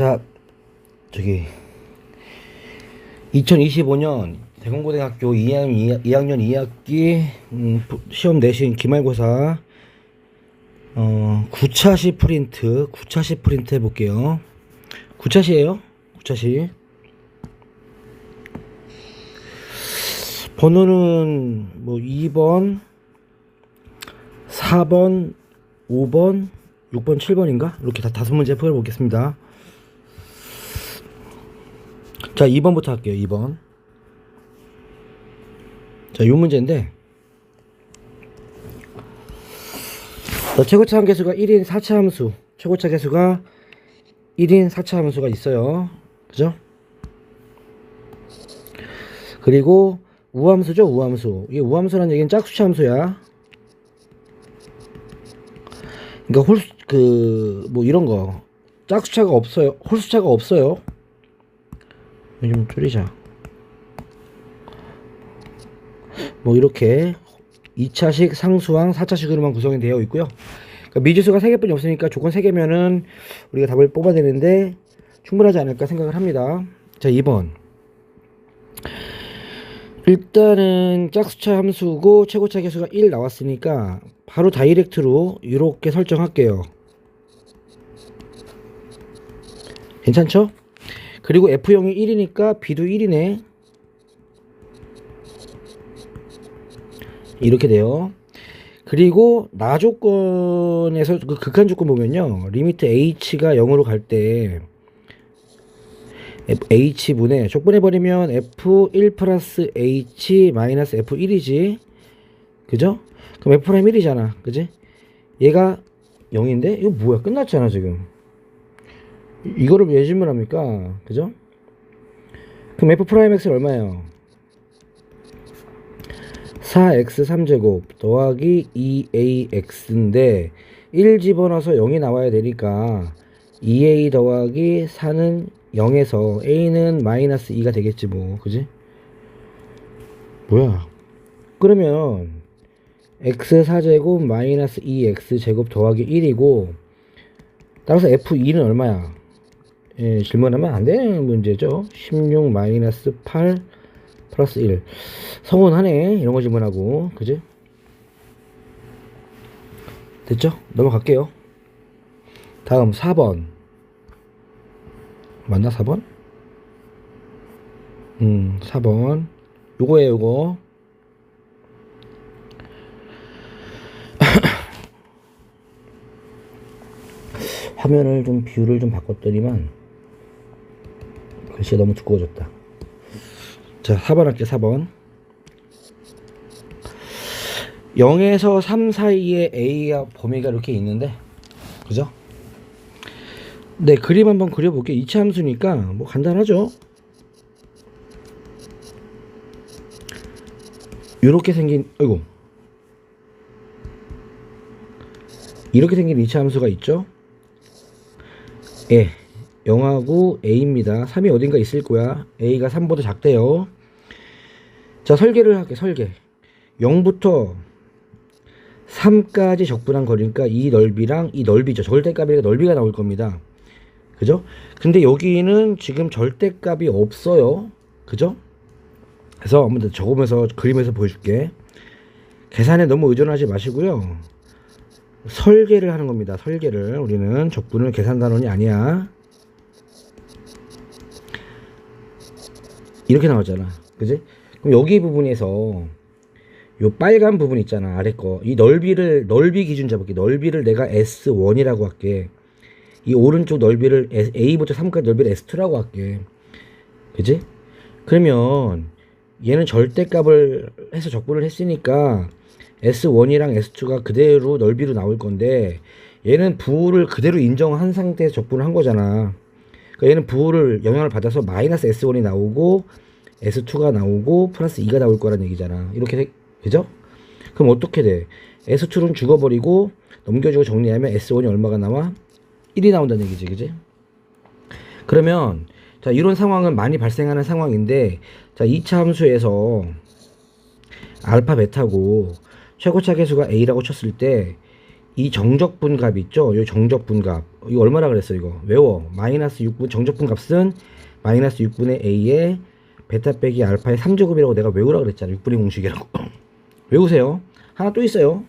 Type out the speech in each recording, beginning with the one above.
자, 저기 2025년 대공고등학교 2학년 2학기 시험 내신 기말고사 9차시 프린트 해볼게요. 9차시에요. 9차시 번호는 뭐 2번 4번 5번 6번 7번인가 이렇게 다 5문제 풀어보겠습니다. 자, 2번부터 할게요. 2번. 자, 요 문제인데, 최고차 함계수가 1인 4차 함수, 최고차 계수가 1인 4차 함수가 있어요. 그죠? 그리고 우함수죠, 우함수. 이게 우함수라는 얘기는 짝수차 함수야. 그러니까 뭐 이런 거 짝수차가 없어요. 홀수차가 없어요. 좀 줄이자. 뭐 이렇게 2차식 상수항 4차식으로만 구성이 되어 있고요. 그러니까 미지수가 3개뿐이 없으니까 조건 3개면은 우리가 답을 뽑아야 되는데 충분하지 않을까 생각을 합니다. 자, 2번. 일단은 짝수차 함수고 최고차 계수가 1 나왔으니까 바로 다이렉트로 이렇게 설정할게요. 괜찮죠? 그리고 F형이 1이니까 B도 1이네. 이렇게 돼요. 그리고 나 조건에서 그 극한 조건 보면요, 리미트 H가 0으로 갈 때 H분의 족분해버리면 F1 플러스 H 마이너스 F1이지. 그죠? 그럼 F' 1이잖아. 그지? 얘가 0인데 이거 뭐야, 끝났잖아 지금. 이거를 왜 질문합니까? 그죠? 그럼 F'X는 얼마예요? 4x 3제곱 더하기 2ax인데 1 집어넣어서 0이 나와야 되니까 2a 더하기 4는 0에서 a는 마이너스 2가 되겠지 뭐. 그지? 뭐야, 그러면 x 4제곱 마이너스 2x 제곱 더하기 1이고, 따라서 f2는 얼마야? 예, 질문하면 안 되는 문제죠. 16 마이너스 8 플러스 1. 서운하네 이런 거 질문하고. 그지? 됐죠? 넘어갈게요. 다음 4번 맞나? 4번? 4번 요거예요. 요거 화면을 좀 뷰를 좀 바꿨더니만 글씨가 너무 두꺼워졌다. 자, 4번 할게요. 4번 0에서 3 사이에 A가 범위가 이렇게 있는데, 그죠? 네, 그림 한번 그려볼게요. 2차 함수니까 뭐 간단하죠. 이렇게 생긴, 아이고, 이렇게 생긴 2차 함수가 있죠. 예, 0하고 A입니다. 3이 어딘가 있을 거야. A가 3보다 작대요. 자, 설계를 할게. 설계 0부터 3까지 적분한 거리니까 이 넓이랑 이 넓이죠. 절대값이니까 넓이가 나올 겁니다. 그죠? 근데 여기는 지금 절대값이 없어요. 그죠? 그래서 한번 적으면서 그림에서 보여줄게. 계산에 너무 의존하지 마시고요. 설계를 하는 겁니다. 설계를. 우리는 적분은 계산 단원이 아니야. 이렇게 나왔잖아. 그지? 그럼 여기 부분에서 요 빨간 부분 있잖아, 아래 거. 이 넓이를, 넓이 기준 잡을게. 넓이를 내가 S1이라고 할게. 이 오른쪽 넓이를 A부터 3까지 넓이를 S2라고 할게. 그지? 그러면 얘는 절대값을 해서 적분을 했으니까 S1이랑 S2가 그대로 넓이로 나올 건데, 얘는 부호를 그대로 인정한 상태에서 적분을 한 거잖아. 그러니까 얘는 부호를 영향을 받아서 마이너스 S1이 나오고 S2가 나오고 플러스 2가 나올 거란 얘기잖아. 이렇게, 그죠? 그럼 어떻게 돼? S2는 죽어버리고 넘겨주고 정리하면 S1이 얼마가 나와? 1이 나온다는 얘기지. 그지? 그러면 자, 이런 상황은 많이 발생하는 상황인데, 자, 2차 함수에서 알파 베타고 최고차 계수가 A라고 쳤을 때 이 정적분값 있죠? 이 정적분값. 이거 얼마나 그랬어, 이거? 외워. 마이너스 6분, 정적분값은 마이너스 6분의 a에 베타 빼기 알파의 3제곱이라고 내가 외우라 그랬잖아. 6분의 공식이라고. 외우세요. 하나 또 있어요.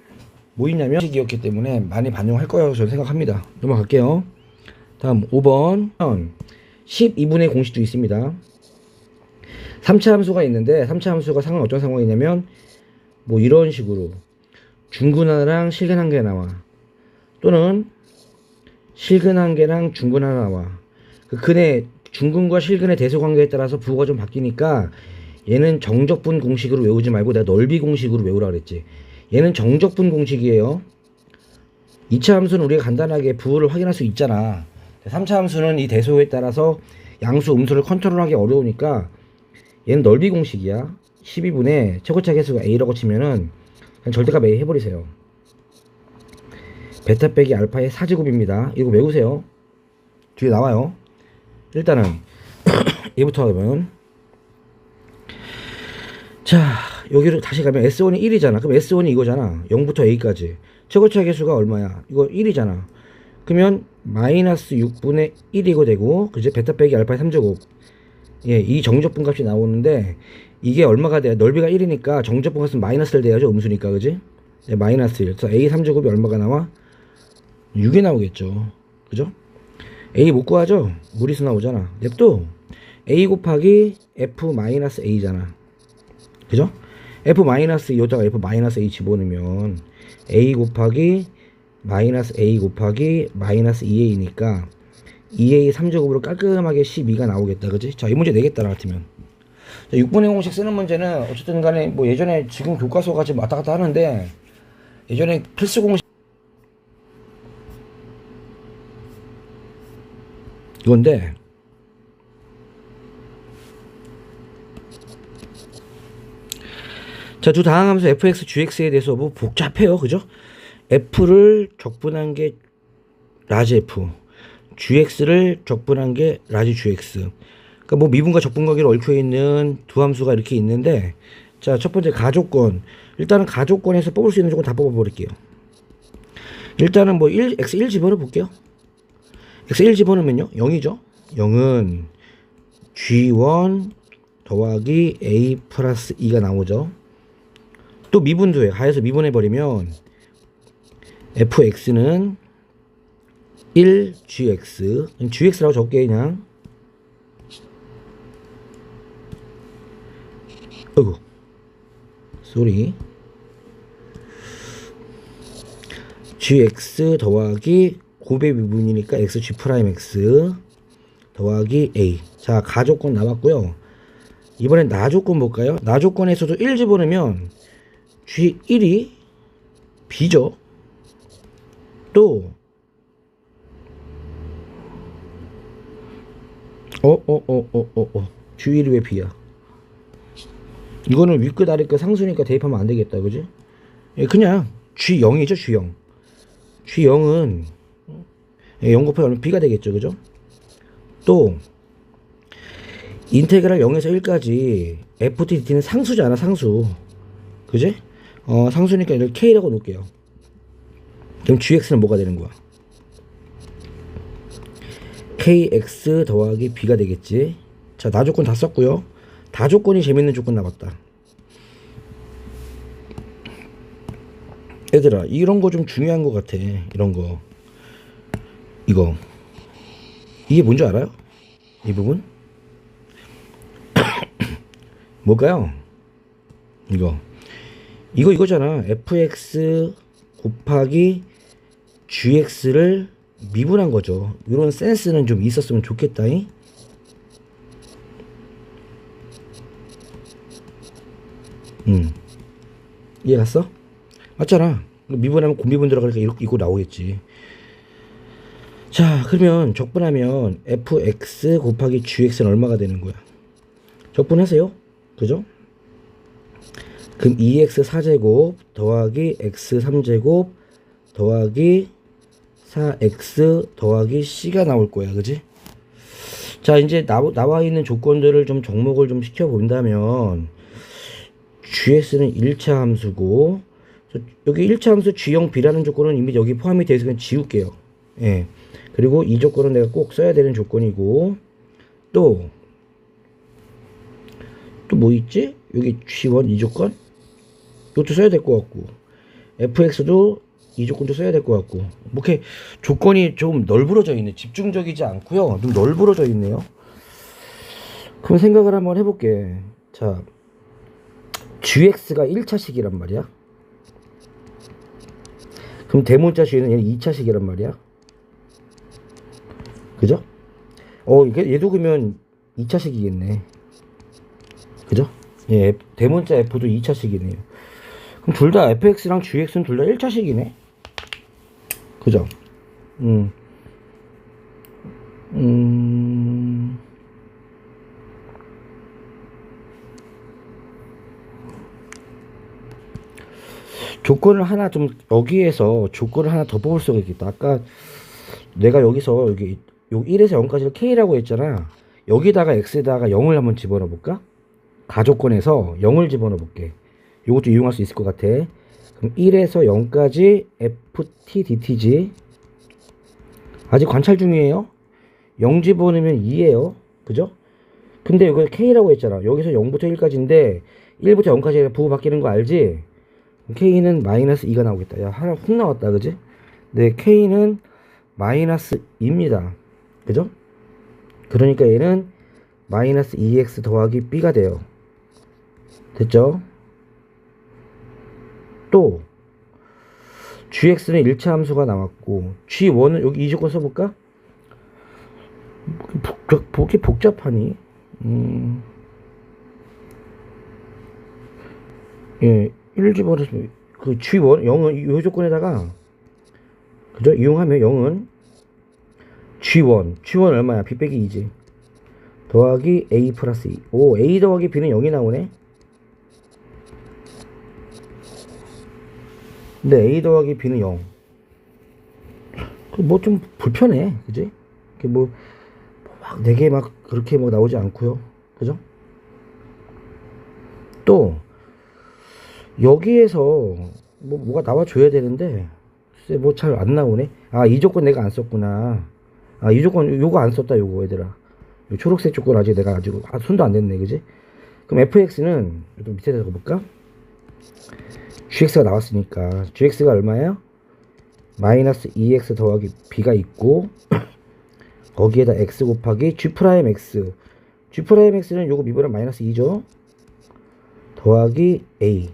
뭐 있냐면, 공식이었기 때문에 많이 반영할 거라고 저는 생각합니다. 넘어갈게요. 다음 5번. 12분의 공식도 있습니다. 3차 함수가 있는데, 3차 함수가 어떤 상황이냐면, 뭐 이런 식으로. 중근 하나랑 실근 한 개 나와. 또는 실근 한 개랑 중근 하나 나와. 그 근의 중근과 실근의 대소 관계에 따라서 부호가 좀 바뀌니까 얘는 정적분 공식으로 외우지 말고 내가 넓이 공식으로 외우라 그랬지. 얘는 정적분 공식이에요. 2차 함수는 우리가 간단하게 부호를 확인할 수 있잖아. 3차 함수는 이 대소에 따라서 양수 음수를 컨트롤하기 어려우니까 얘는 넓이 공식이야. 12분의 최고차 계수가 a라고 치면은 그냥 절대값 a 해버리세요. 베타 빼기 알파의 4제곱입니다. 이거 외우세요. 뒤에 나와요. 일단은 얘부터 하면, 자 여기로 다시 가면 S1이 1이잖아. 그럼 S1이 이거잖아. 0부터 A까지 최고차 계수가 얼마야? 이거 1이잖아. 그러면 마이너스 6분의 1이고 되고, 그지? 베타 빼기 알파의 3제곱. 예, 이 정적분 값이 나오는데 이게 얼마가 돼야, 넓이가 1이니까 정적분 값은 마이너스를 돼야죠. 음수니까, 그지? 네, 마이너스 1. 그래서 A 3제곱이 얼마가 나와? 6이 나오겠죠. 그죠? A 못 구하죠? 무리수 나오잖아. 냅도 A 곱하기 F 마이너스 A잖아. 그죠? F 마이너스 여기다가 F 마이너스 A 집어넣으면 A 곱하기 마이너스 A 곱하기 마이너스 2A니까 2A 3제곱으로 깔끔하게 12가 나오겠다. 그지? 자, 이 문제 내겠다. 나 같으면. 6분의 공식 쓰는 문제는 어쨌든 간에 뭐 예전에 지금 교과서가 지금 왔다 갔다 하는데 예전에 필수 공식 이건데, 자, 두 다항함수 fx, gx에 대해서 뭐 복잡해요. 그죠? f를 적분한 게 라지 f, gx를 적분한 게 라지 gx. 그러니까 뭐 미분과 적분 관계를 얽혀 있는 두 함수가 이렇게 있는데, 자, 첫 번째 가족권. 일단은 가족권에서 뽑을 수 있는 조건 다 뽑아버릴게요. 일단은 뭐 x1 집어넣어 볼게요. x1 집어넣으면요 0이죠. 0은 g1 더하기 a 플러스 2가 나오죠. 또 미분도 해요. 하에서 미분해버리면 fx는 1gx, gx라고 적게 그냥. 어이구 쏘리. gx 더하기 곱의 미분이니까 xg 프라임 x 더하기 a. 자, 가조건 나왔고요. 이번엔 나조건 볼까요? 나조건에서도 1 집어넣으면 g1이 b죠. 또 g1이 왜 b야? 이거는 윗끝 아래끝 상수니까 대입하면 안 되겠다. 그지? 그냥 g0이죠. g0. g0은 0 곱하기 b가 되겠죠. 그죠? 또 인테그랄 0에서 1까지 ftdt는 상수잖아. 상수. 그지? 상수니까 이렇게 k라고 놓을게요. 그럼 gx는 뭐가 되는 거야? kx 더하기 b가 되겠지. 자, 나조건 다 썼고요. 다조건이 재밌는 조건 나왔다. 얘들아, 이런 거 좀 중요한 것 같아. 이런 거. 이거. 이게 뭔지 알아요? 이 부분? 뭘까요? 이거잖아. fx 곱하기 gx를 미분한 거죠. 이런 센스는 좀 있었으면 좋겠다. 이해 갔어? 맞잖아. 미분하면 곱미분 들어가니까 이거 나오겠지. 자, 그러면 적분하면 fx 곱하기 gx는 얼마가 되는 거야? 적분하세요. 그죠? 그럼 2x 4제곱 더하기 x 3제곱 더하기 4x 더하기 c가 나올 거야. 그지? 자, 이제 나와 있는 조건들을 좀 접목을 좀 시켜 본다면 gx는 1차 함수고 여기 1차 함수 G형 B라는 조건은 이미 여기 포함이 되어 있어서 그냥 지울게요. 예. 그리고 이 조건은 내가 꼭 써야 되는 조건이고, 또 뭐 있지? 여기 G1 이 조건? 이것도 써야 될 것 같고, fx도 이 조건도 써야 될 것 같고, 뭐 이렇게 조건이 좀 널브러져 있네. 집중적이지 않고요. 좀 널브러져 있네요. 그럼 생각을 한번 해볼게. 자, gx가 1차식이란 말이야. 그럼 대문자 g는 얘는 2차식이란 말이야. 그죠? 얘도 그러면 2차식이겠네. 그죠? 예, 대문자 f도 2차식이네요. 그럼 둘 다 fx랑 gx는 둘 다 1차식이네. 그죠? 조건을 하나 좀, 여기에서 조건을 하나 더 뽑을 수가 있겠다. 아까 내가 여기서 여기 요 1에서 0까지를 k라고 했잖아. 여기다가 x에다가 0을 한번 집어넣어 볼까? 가조건에서 0을 집어넣어 볼게. 요것도 이용할 수 있을 것 같아. 그럼 1에서 0까지 ft dt지. 아직 관찰 중이에요. 0 집어넣으면 2예요. 그죠? 근데 여기 k라고 했잖아. 여기서 0부터 1까지인데 1부터 0까지 부호 바뀌는 거 알지? k는 마이너스 2가 나오겠다. 야, 하나 훅 나왔다. 그지? 네, k는 마이너스 2입니다. 그죠? 그러니까 얘는 마이너스 2x 더하기 b가 돼요. 됐죠? 또 gx는 1차 함수가 나왔고, g1은 여기 이 조건 써볼까? 보기 복잡하니? 예, 1 집어넣으면 그 g1 0은 이 조건에다가, 그죠? 이용하면 0은 g1 얼마야? b 빼기 2지 더하기 a 플러스 2. 오, a 더하기 b는 0이 나오네. 근데 a 더하기 b는 0. 뭐 좀 불편해. 그지? 뭐 막 4개 막 그렇게 뭐 나오지 않고요. 그죠? 또 여기에서 뭐가 나와줘야 되는데 글쎄 뭐 잘 안 나오네. 아, 이 조건 내가 안 썼구나. 아, 이 조건 요거 안 썼다. 요거 얘들아, 요 초록색 조건 아직 내가 아직 손도 안 댔네. 그지? 그럼 fx는 좀 밑에 적어볼까? gx가 나왔으니까 gx가 얼마예요? 마이너스 2x 더하기 b가 있고 거기에다 x 곱하기 g'x. g'x는 요거 미분하면 마이너스 2죠. 더하기 a.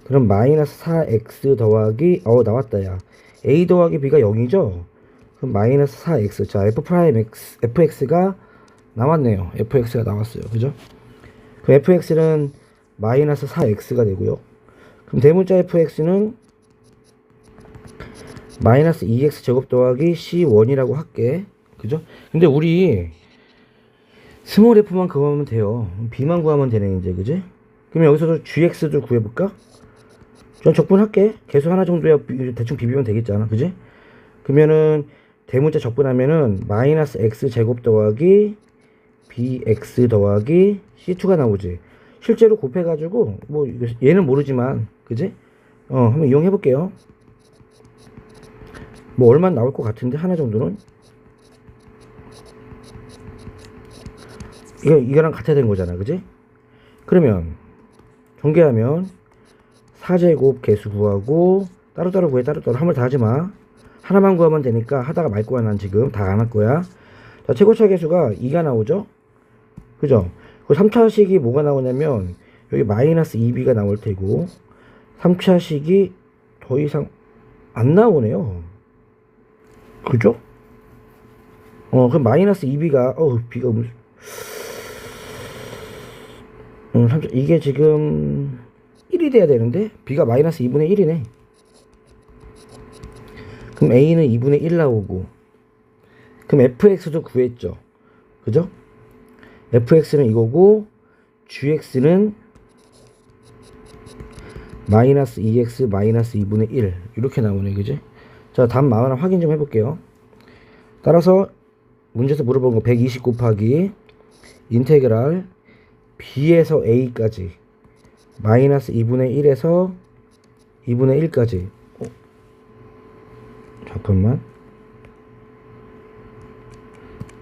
그럼 마이너스 4x 더하기 나왔다. 야, a 더하기 b가 0이죠. 그럼 마이너스 4x. 자, fx가 나왔네요. fx가 나왔어요. 그죠? 그럼 fx는 마이너스 4x가 되고요. 그럼 대문자 fx는 마이너스 2x 제곱 더하기 c1이라고 할게. 그죠? 근데 우리 스몰 f만 구하면 돼요. b만 구하면 되네 이제. 그지? 그럼 여기서도 gx도 구해볼까? 전 적분할게. 개수 하나 정도야 대충 비비면 되겠잖아. 그지? 그러면은 대문자 적분하면은 마이너스 x 제곱 더하기 bx 더하기 c2가 나오지. 실제로 곱해가지고 뭐 얘는 모르지만, 그지? 한번 이용해볼게요. 뭐 얼마 나올 것 같은데 하나 정도는 이거랑 같아야 되는 거잖아. 그지? 그러면 전개하면 4제곱 개수 구하고 따로따로 구해. 따로따로 한 번 다 하지마. 하나만 구하면 되니까 하다가 말 거야. 난 지금 다 안 할 거야. 자, 최고차 개수가 2가 나오죠. 그죠? 그 3차식이 뭐가 나오냐면 여기 마이너스 2b가 나올 테고 3차식이 더 이상 안 나오네요. 그죠? 그럼 마이너스 2b가 b가 이게 지금 1이 돼야 되는데 b가 마이너스 2분의 1이네. 그럼 a는 2분의 1 나오고, 그럼 fx도 구했죠. 그죠? fx는 이거고 gx는 마이너스 2x 마이너스 2분의 1 이렇게 나오네. 그지? 자, 다음 하나 확인 좀 해볼게요. 따라서 문제에서 물어본 거 120 곱하기 인테그랄 b에서 a까지 마이너스 2분의 1에서 2분의 1까지. 잠깐만.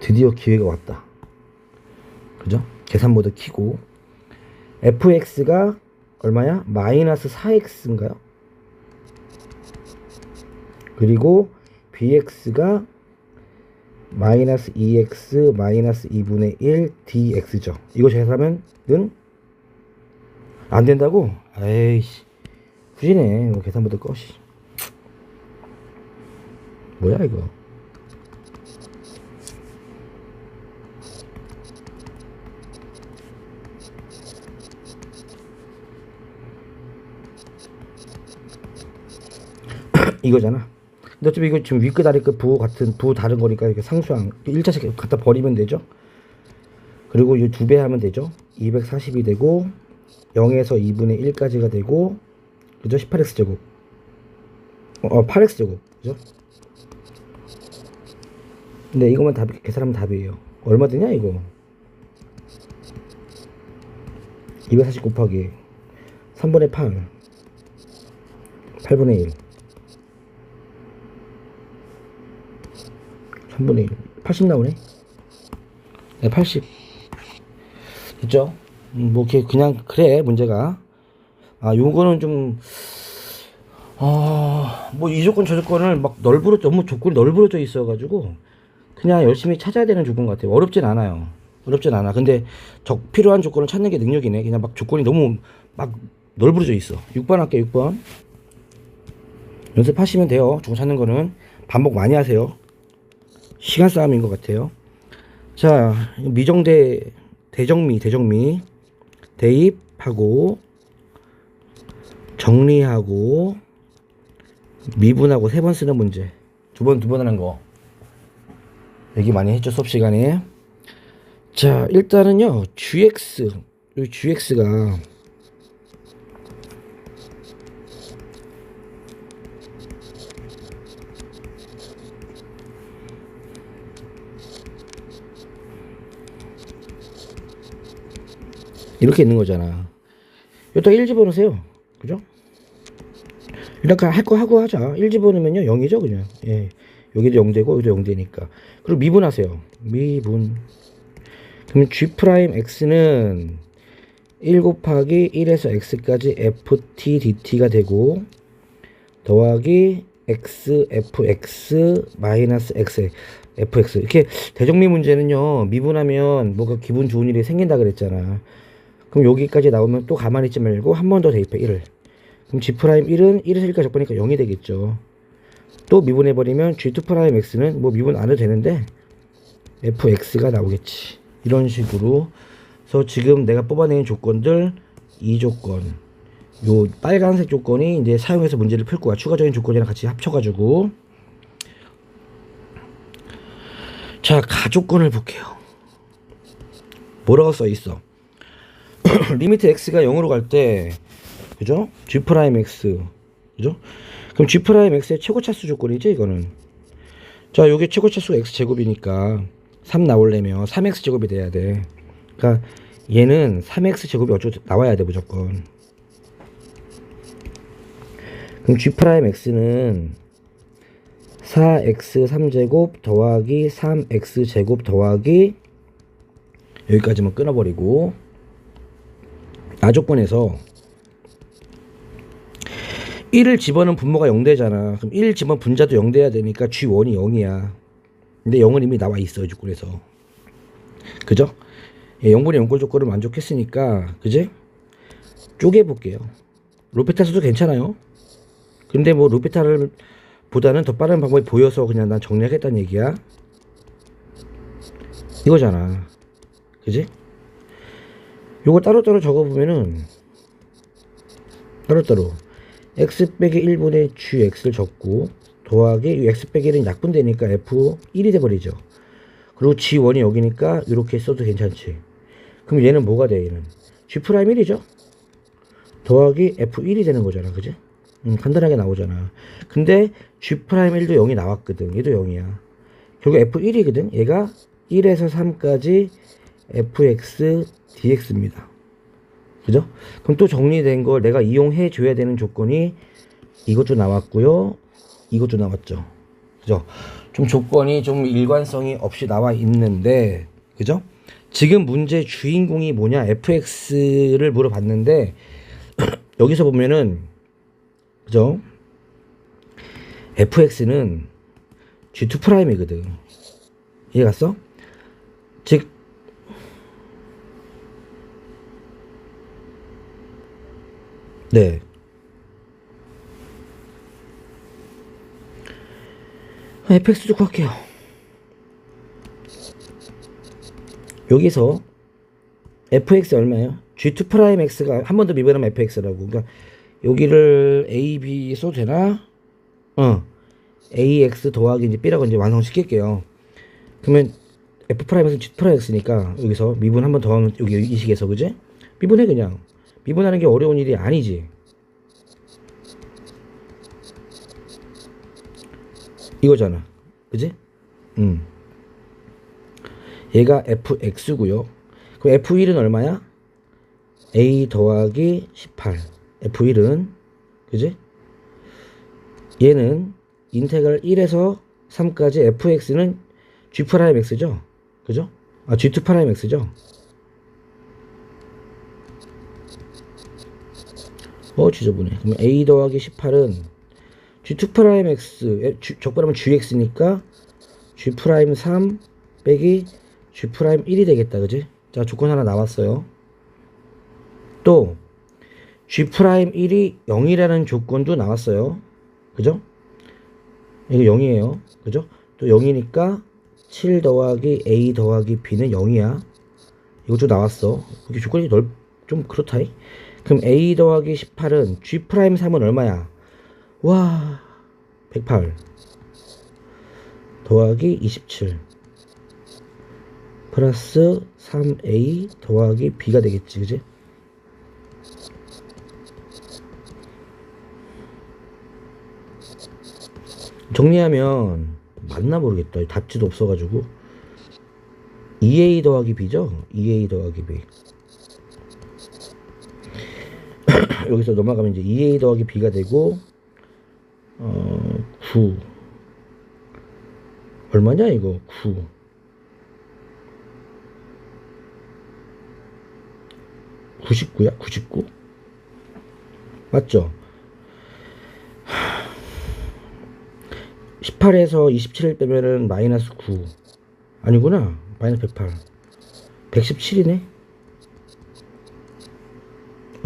드디어 기회가 왔다. 그죠? 계산 모드 키고 fx가 얼마야? 마이너스 4x인가요? 그리고 bx가 마이너스 2x 마이너스 2분의 1 dx죠. 이거 계산하면은 안 된다고? 에이씨, 후지네. 뭐 계산 모드 꺼시. 뭐야 이거? 이거잖아. 근데 어차피 이거 지금 위끝 아래끝 부 다른 거니까 이렇게 상수항 1차씩 갖다 버리면 되죠. 그리고 이 2배 하면 되죠. 240이 되고 0에서 2분의 1까지가 되고, 그죠? 18x 제곱 8x 제곱, 그죠? 근데 이거만 계산하면 답이에요. 얼마 드냐 이거? 240 곱하기 3분의 8 8분의 1 3분의 1 80 나오네. 네, 80 됐죠? 뭐 그냥 그래 문제가. 요거는 좀 뭐 이 조건 저 조건을 막 너무 조건이 널브러져 있어 가지고 그냥 열심히 찾아야 되는 조건 같아요. 어렵진 않아요. 어렵진 않아. 근데 필요한 조건을 찾는 게 능력이네. 그냥 막 조건이 너무 막 널브러져 있어. 6번 할게. 6번 연습하시면 돼요. 조건 찾는 거는 반복 많이 하세요. 시간 싸움인 것 같아요. 자, 대정미 대입하고 정리하고 미분하고 3번 쓰는 문제. 두 번 하는 거 얘기 많이 했죠, 수업 시간에. 자, 일단은요, 여기 gx가 이렇게 있는 거잖아. 여기다 1 집어넣으세요. 그죠? 일단 할 거 하고 하자. 1 집어넣으면요 0이죠 그냥. 예. 여기도 0 되고 여기도 0 되니까. 그리고 미분하세요. 미분. 그러면 g'x는 1 곱하기 1에서 x까지 ft dt가 되고, 더하기 x fx 마이너스 x fx. 이렇게 대정미 문제는요, 미분하면 뭐가 기분 좋은 일이 생긴다 그랬잖아. 그럼 여기까지 나오면 또 가만히 있지 말고 한 번 더 대입해. 1을. 그럼 g'1은 1에서 1까지 적으니까 0이 되겠죠. 또 미분해버리면 g2'x는 뭐 미분 안 해도 되는데 fx가 나오겠지. 이런 식으로. 그래서 지금 내가 뽑아낸 조건들, 이 조건, 요 빨간색 조건이 이제 사용해서 문제를 풀 거야. 추가적인 조건이랑 같이 합쳐가지고. 자, 가조건을 볼게요. 뭐라고 써 있어? 리미트 x가 0으로 갈 때, 그죠? g'x, 그죠? 그럼 g'x의 최고차수 조건이지, 이거는. 자, 요게 최고차수가 x제곱이니까 3 나오려면 3x제곱이 돼야 돼. 그러니까 얘는 3x제곱이 나와야 돼, 무조건. 그럼 g'x는 4x3제곱 더하기 3x제곱 더하기, 여기까지만 끊어버리고, 조건에서 1을 집어넣은 분모가 0 되잖아. 그럼 1 집어넣은 분자도 0 돼야 되니까 g1이 0이야. 근데 0은 이미 나와 있어, 조건에서. 그죠? 0분의 0꼴 조건을 만족했으니까, 그지? 쪼개볼게요. 로피탈 써도 괜찮아요. 근데 뭐 로피탈을 보다는 더 빠른 방법이 보여서 그냥 난 정리하겠다는 얘기야. 이거잖아. 그지? 요거 따로따로 적어보면은, 따로따로 x 빼기 1분의 gx를 적고, 더하기 이 x 빼기 1은 약분되니까 f1이 돼버리죠. 그리고 g1이 여기니까 이렇게 써도 괜찮지. 그럼 얘는 뭐가 돼? 얘는 g'1이죠. 더하기 f1이 되는 거잖아. 그지? 간단하게 나오잖아. 근데 g'1도 0이 나왔거든. 얘도 0이야. 결국 f1이거든. 얘가 1에서 3까지 fx dx입니다. 그죠? 그럼 또 정리된 걸 내가 이용해 줘야 되는 조건이 이것도 나왔고요. 이것도 나왔죠. 그죠? 좀 조건이 좀 일관성이 없이 나와 있는데, 그죠? 지금 문제 주인공이 뭐냐? fx를 물어봤는데, 여기서 보면은, 그죠? fx는 g2'이거든. 이해 갔어? 즉, 네. fx 좀 할게요. 여기서 fx 얼마예요? g2'x가 한 번 더 미분하면 fx라고. 그러니까 여기를 a, b 써도 되나? ax 더하기 이제 b라고 이제 완성시킬게요. 그러면 f'에서 g''x니까 여기서 미분 한 번 더 하면 여기 이 식에서 그지? 미분해 그냥. 미분하는 게 어려운 일이 아니지. 이거잖아. 그지? 얘가 fx고요. 그럼 f1은 얼마야? a 더하기 18. f1은 그지? 얘는 인테그랄 1에서 3까지 fx는 g'x죠? 그죠? 아, g2'x죠? 지저분해. 그럼 a 더하기 18은 g2'x, 적분하면 gx니까 g'3 빼기 g'1이 되겠다. 그지? 자, 조건 하나 나왔어요. 또 g'1이 0이라는 조건도 나왔어요. 그죠? 이거 0이에요. 그죠? 또 0이니까 7 더하기 a 더하기 b는 0이야. 이것도 나왔어. 이게 조건이 좀 그렇다. 그럼 a 더하기 18은 g'3은 얼마야? 와, 108 더하기 27 플러스 3a 더하기 b가 되겠지. 그지? 정리하면 맞나 모르겠다. 답지도 없어가지고 2a 더하기 b죠? 2a 더하기 b. 여기서 넘어가면 이제 2a 더하기 b가 되고 9 얼마냐 이거? 9 99야? 99? 맞죠? 18에서 27을 빼면은 마이너스 9 아니구나. 마이너스 108 117이네.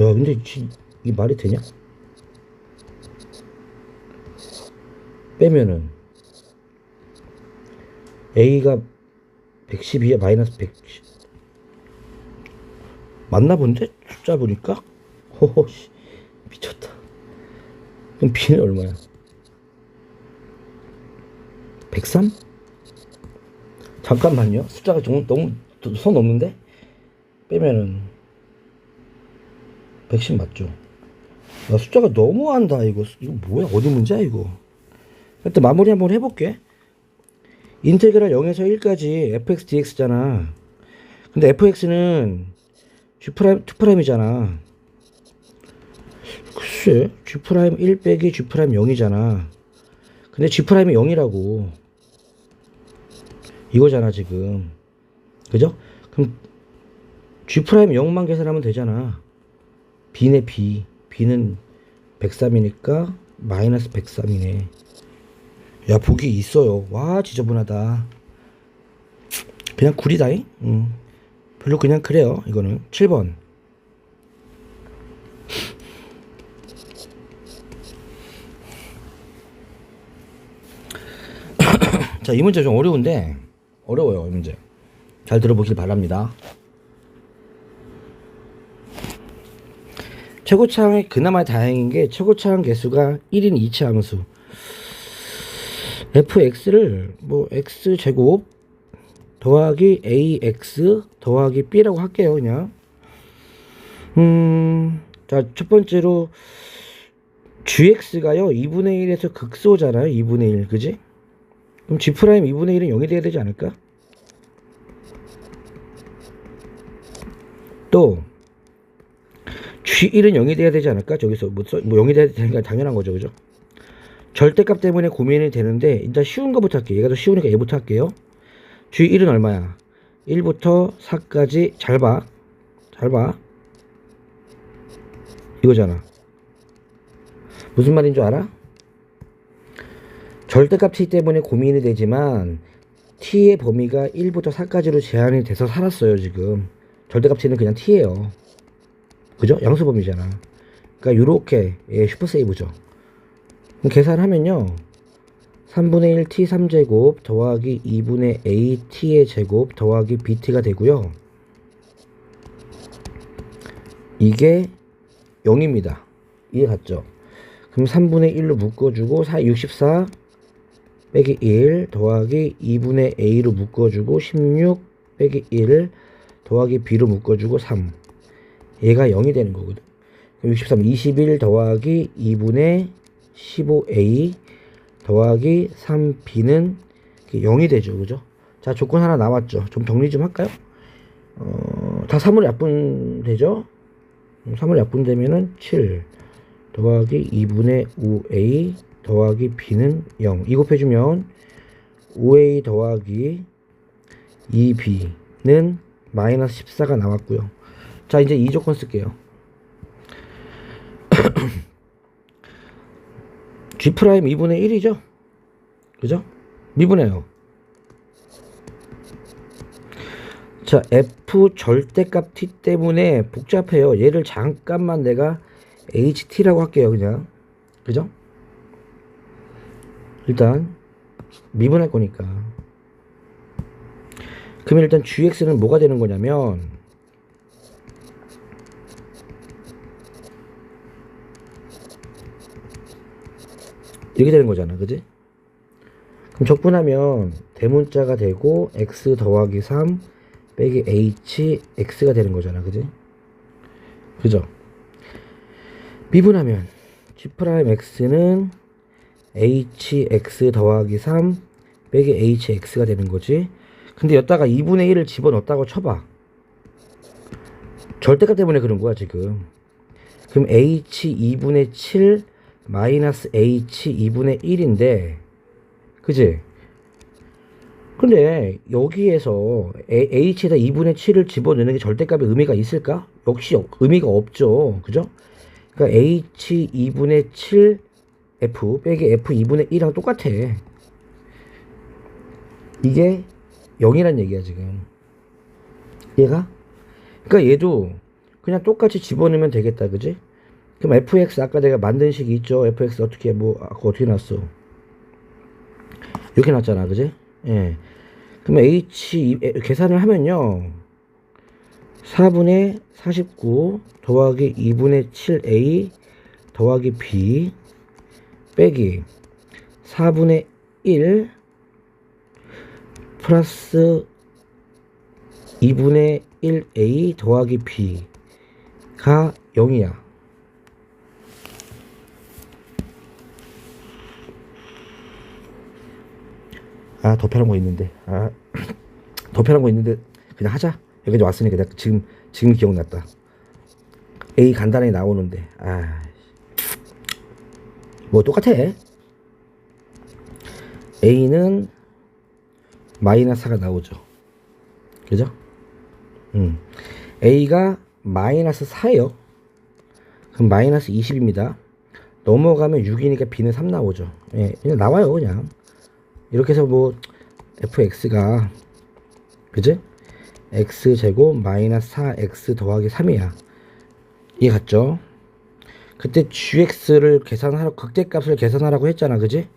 야, 근데 이 말이 되냐? 빼면은 a가 112야. 마이너스 110 맞나 본데? 숫자 보니까? 호호씨 미쳤다. 그럼 b는 얼마야? 103? 잠깐만요. 숫자가 너무 선 넘는데? 빼면은 110 맞죠? 야, 숫자가 너무한다. 이거 뭐야? 어디 문제야 이거? 일단 마무리 한번 해볼게. 인테그랄 0에서 1까지 fx dx잖아. 근데 fx는 g'2'이잖아. 글쎄, g'1 빼기 g'0이잖아. 근데 g'이 0이라고. 이거잖아, 지금. 그죠? 그럼 g' 0만 계산하면 되잖아. b네, b. b는 103이니까 마이너스 103이네. 야, 보기 있어요. 와, 지저분하다. 그냥 구리다잉? 별로 그냥 그래요. 이거는 7번. 자, 이 문제 좀 어려운데 어려워요. 이 문제 잘 들어보길 바랍니다. 최고차항이 그나마 다행인 게 최고차항 개수가 1인 2차 함수 fx를 뭐 x제곱 더하기 ax 더하기 b라고 할게요. 그냥 자, 첫 번째로 gx가요 2분의 1에서 극소잖아요. 2분의 1 그지? 그럼 g' 2분의 1은 0이 돼야 되지 않을까? 또 G1은 0이 돼야 되지 않을까? 저기서 뭐 0이 돼야 되니까 당연한 거죠. 그죠? 절대값 때문에 고민이 되는데 일단 쉬운 거부터 할게요. 얘가 더 쉬우니까 얘부터 할게요. G1은 얼마야? 1부터 4까지 잘 봐. 이거잖아. 무슨 말인 줄 알아? 절대값 t 때문에 고민이 되지만 t의 범위가 1부터 4까지로 제한이 돼서 살았어요. 지금 절대값 t는 그냥 t예요. 그죠? 양수 범위잖아. 그러니까 요렇게 슈퍼 세이브죠. 그럼 계산하면요 3분의 1 t 3제곱 더하기 2분의 a t의 제곱 더하기 bt가 되고요. 이게 0입니다. 이해 갔죠? 그럼 3분의 1로 묶어주고 64 빼기 1 더하기 2분의 a로 묶어주고 16 빼기 1 더하기 b로 묶어주고 3 얘가 0이 되는 거거든. 그럼 63 21 더하기 2분의 15a 더하기 3b는 0이 되죠. 그죠? 자, 조건 하나 나왔죠. 좀 정리 좀 할까요? 다 3으로 약분되죠? 3으로 약분되면은 7 더하기 2분의 5a 더하기 b는 0. 이 곱해주면 5a 더하기 2b는 마이너스 14가 나왔고요. 자, 이제 이 조건 쓸게요. G' 2분의 1이죠? 그죠? 미분해요. 자, F 절대값 T 때문에 복잡해요. 얘를 잠깐만 내가 HT라고 할게요. 그냥. 그죠? 일단 미분할 거니까. 그러면 일단 GX는 뭐가 되는 거냐면 이렇게 되는 거잖아. 그지? 그럼 적분하면 대문자가 되고 X 더하기 3 빼기 H X가 되는 거잖아. 그지? 그죠? 미분하면 G'X는 HX 더하기 3 빼기 HX가 되는 거지. 근데 여기다가 2분의 1을 집어넣었다고 쳐봐. 절대값 때문에 그런 거야 지금. 그럼 H 2분의 7 마이너스 H 2분의 1인데 그지? 근데 여기에서 H에다 2분의 7을 집어넣는 게 절대값의 의미가 있을까? 역시 의미가 없죠. 그죠? 그러니까 H 2분의 7 F 빼기 F 2분의 1이랑 똑같아. 이게 0이란 얘기야 지금. 얘가? 그러니까 얘도 그냥 똑같이 집어넣으면 되겠다. 그지? 그럼 fx 아까 내가 만든 식이 있죠. fx 어떻게 아까 어떻게 났어? 이렇게 났잖아. 그지? 예. 그러면 h 계산을 하면요. 4분의 49 더하기 2분의 7a 더하기 b 빼기 4분의 1 플러스 2분의 1a 더하기 b가 0이야. 아, 더 편한 거 있는데. 더 편한 거 있는데 그냥 하자. 여기까지 왔으니까 내가 지금 기억났다. A 간단하게 나오는데. 뭐 똑같아. A는 마이너스 4가 나오죠. 그죠? A가 마이너스 4예요. 그럼 마이너스 20입니다. 넘어가면 6이니까 B는 3 나오죠. 예, 그냥 나와요. 그냥 이렇게 해서 뭐 fx가 그지? x제곱 마이너스 4x 더하기 3이야. 이해 갔죠? 그때 gx를 계산하라고 극대값을 계산하라고 했잖아. 그지?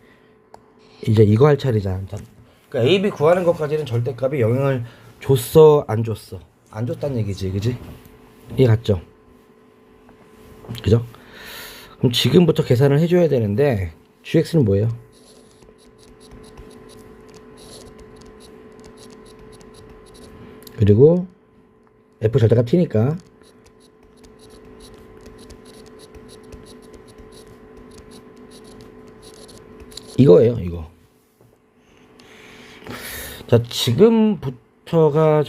이제 이거 할 차례잖아. 그러니까 a, b 구하는 것까지는 절대값이 영향을 줬어 안 줬어? 안 줬다는 얘기지. 그지? 이해 갔죠? 그죠? 그럼 지금부터 계산을 해줘야 되는데 gx는 뭐예요? 그리고 f 절대값 t니까 이거예요. 이거. 자, 지금부터가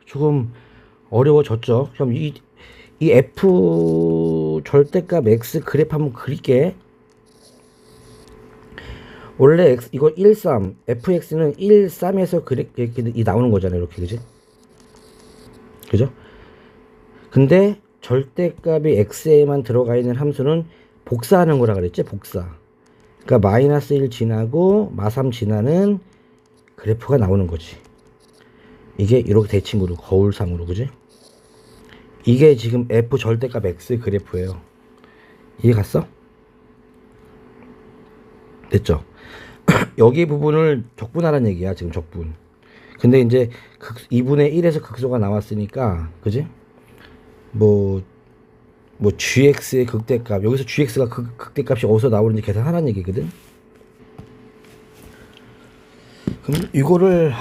조금 어려워졌죠. 그럼 이 F 절대값 X 그래프 한번 그릴게. 원래 X, 이거 1, 3, fx는 1, 3에서 이렇게 나오는 거잖아요. 이렇게, 그지? 그죠? 근데 절대값이 x에만 들어가 있는 함수는 복사하는 거라 그랬지? 복사. 그러니까 마이너스 1 지나고 마3 지나는 그래프가 나오는 거지. 이게 이렇게 대칭으로 거울상으로, 그지? 이게 지금 f 절대값 x 그래프예요. 이해 갔어? 됐죠? 여기 부분을 적분하라는 얘기야. 지금 적분. 근데 이제 2분의 1에서 극소가 나왔으니까, 그지? 뭐 gx의 극대값, 여기서 gx가 극대값이 어디서 나오는지 계산하라는 얘기거든. 그럼 이거를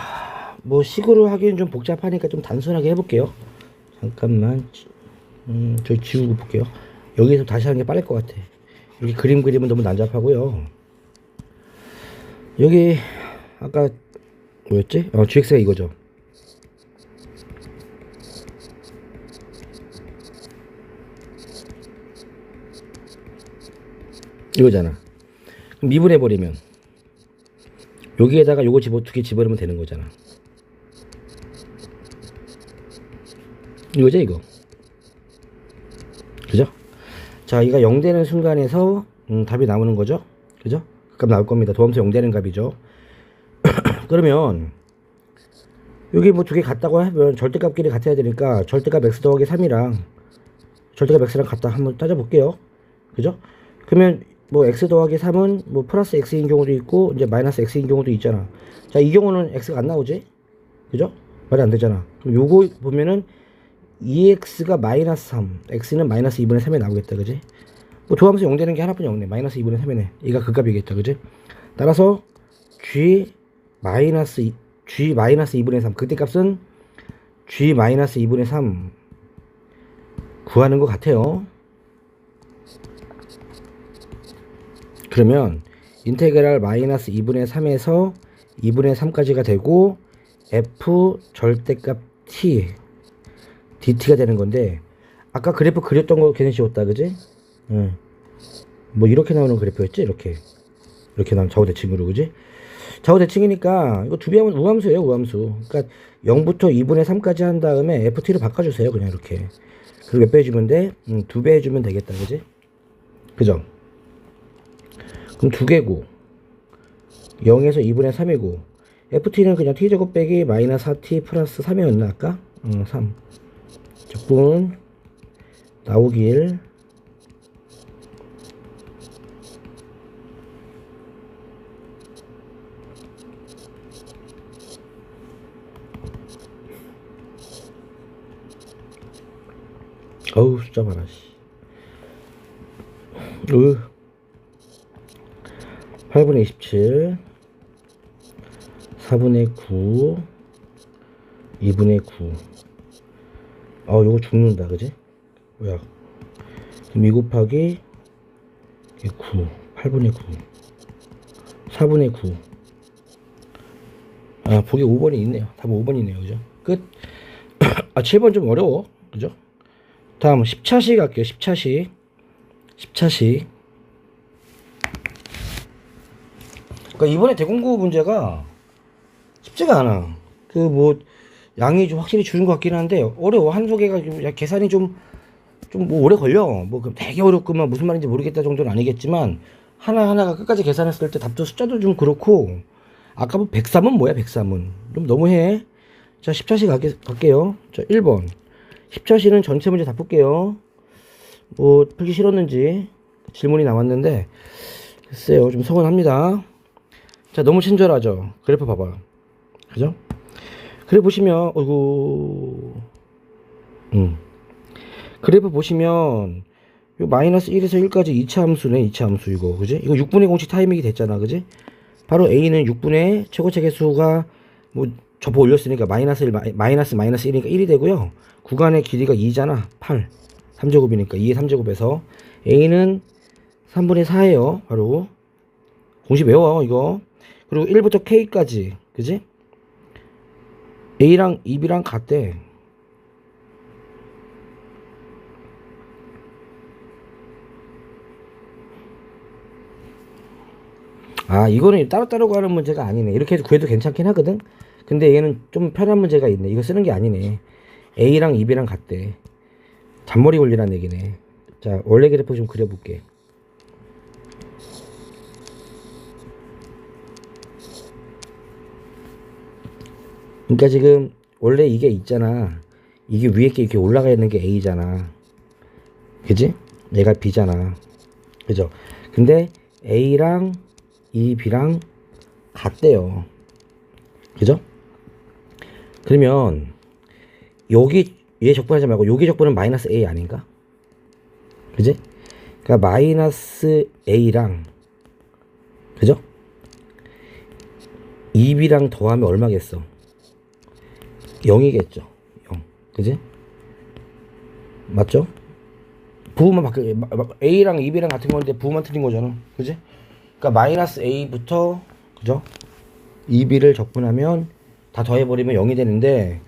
뭐 식으로 하기는 좀 복잡하니까 좀 단순하게 해볼게요. 잠깐만, 저 지우고 볼게요. 여기서 다시 하는 게 빠를 것 같아. 이렇게 그림 그리면 너무 난잡하고요. 여기 아까 뭐였지? gx가 이거죠. 이거잖아. 그럼 미분해버리면 여기에다가 요거 두 개 집어넣으면 되는 거잖아. 이거죠, 이거. 그죠? 자, 이가 0 되는 순간에서 답이 나오는 거죠. 그죠? 값 나올 겁니다. 도함수 0 되는 값이죠. 그러면 여기 뭐 두 개 같다고 하면 절대값끼리 같아야 되니까 절대값 x 더하기 3이랑 절대값 x랑 같다 한번 따져볼게요. 그죠? 그러면 뭐 x 더하기 3은 뭐 플러스 x인 경우도 있고 이제 마이너스 x인 경우도 있잖아. 자, 이 경우는 x가 안 나오지? 그죠? 말이 안 되잖아. 그럼 요거 보면은 2x가 마이너스 3, x는 마이너스 2분의 3에 나오겠다. 그지? 뭐 도함수 0 되는 게 하나뿐이 없네. 마이너스 2분의 3이네. 얘가 그 값이겠다. 그지? 따라서 g 마이너스 2분의 3, 그때 값은 g 마이너스 2분의 3 구하는 것 같아요. 그러면 인테그랄 마이너스 2분의 3에서 2분의 3까지가 되고 f 절대값 t dt가 되는 건데, 아까 그래프 그렸던 거 괜히 지웠다. 그지? 뭐 이렇게 나오는 그래프였지? 이렇게 나오는 좌우대칭으로. 그지? 좌우대칭이니까 이거 두 배 하면 우함수예요. 우함수. 그러니까 0부터 2분의 3까지 한 다음에 ft로 바꿔주세요. 그냥 이렇게. 그리고 몇 배 해주면 돼? 2배 해주면 되겠다. 그지? 그죠? 그럼 2개고 0에서 2분의 3이고 ft는 그냥 t제곱 빼기 마이너스 4t 플러스 3이었나 아까? 3 적분 나오길. 어우 숫자 봐라. 8분의 27 4분의 9 2분의 9. 요거 죽는다. 그지? 뭐야, 그럼 2 곱하기 9 8분의 9 4분의 9. 보기 5번이 있네요. 답 5번이네요. 그죠? 끝. 7번 좀 어려워. 그죠? 다음 10차식 할게요. 10차식. 그러니까 이번에 대공고 문제가 쉽지가 않아. 양이 좀 확실히 줄은 것 같긴 한데 어려워. 한두 개가 좀 계산이 좀 뭐 오래 걸려. 뭐 되게 어렵구만 무슨 말인지 모르겠다 정도는 아니겠지만 하나하나가 끝까지 계산했을 때 답도 숫자도 좀 그렇고. 아까 뭐 103은 뭐야? 103은 좀 너무해. 자, 10차식 갈게요. 자, 1번 10차식은 전체 문제 다 풀게요. 뭐 풀기 싫었는지 질문이 나왔는데 글쎄요, 좀 서운합니다. 자, 너무 친절하죠. 그래프 봐봐. 그죠? 그래프 보시면 그래프 보시면 요 마이너스 1에서 1까지 2차 함수네. 2차 함수 이거. 그지? 이거 6분의 공식 타이밍이 됐잖아. 그지? 바로 a는 6분의 최고체계 수가 뭐 접어 올렸으니까 마이너스 1이니까 1이 되고요. 구간의 길이가 2잖아. 8 3제곱이니까 2의 3제곱에서 a는 3분의 4예요. 바로 공식 외워 이거. 그리고 1부터 k까지. 그지? a랑 2b랑 같대. 아, 이거는 따로따로 구하는 문제가 아니네. 이렇게 해도 구해도 괜찮긴 하거든. 근데 얘는 좀 편한 문제가 있네. 이거 쓰는 게 아니네. A랑 2B랑 같대. 잔머리 원리란 얘기네. 자, 원래 그래프 좀 그려볼게. 그러니까 지금 원래 이게 있잖아. 이게 위에 게 이렇게 올라가 있는 게 A잖아. 그지? 얘가 B잖아. 그죠? 근데 A랑 이 B랑 같대요. 그죠? 그러면 여기 얘 적분하지 말고 여기 적분은 마이너스 A 아닌가? 그지? 그러니까 마이너스 A랑 그죠? 2B랑 더하면 얼마겠어? 0이겠죠. 0. 그지? 맞죠? 부호만 바뀌 A랑 2B랑 같은 건데 부호만 틀린 거잖아. 그지? 그러니까 마이너스 A부터 그죠? 2B를 적분하면 다 더해버리면 0이 되는데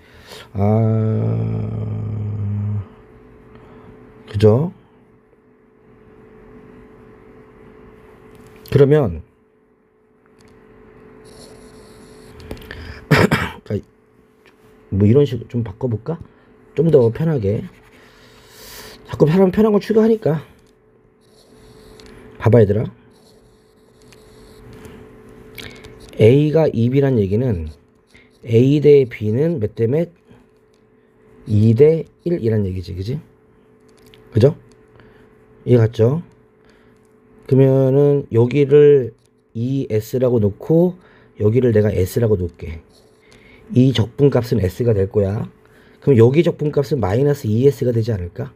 그죠? 그러면 뭐 이런 식으로 좀 바꿔볼까? 좀 더 편하게. 자꾸 사람 편한 거 추구하니까. 봐봐 얘들아. A가 2B란 얘기는 A 대 B는 몇 대 몇? 2 대 1이란 얘기지. 그지? 그죠? 이해 갔죠? 그러면은 여기를 ES라고 놓고 여기를 내가 S라고 놓을게. 이 적분값은 S가 될 거야. 그럼 여기 적분값은 마이너스 2S가 되지 않을까?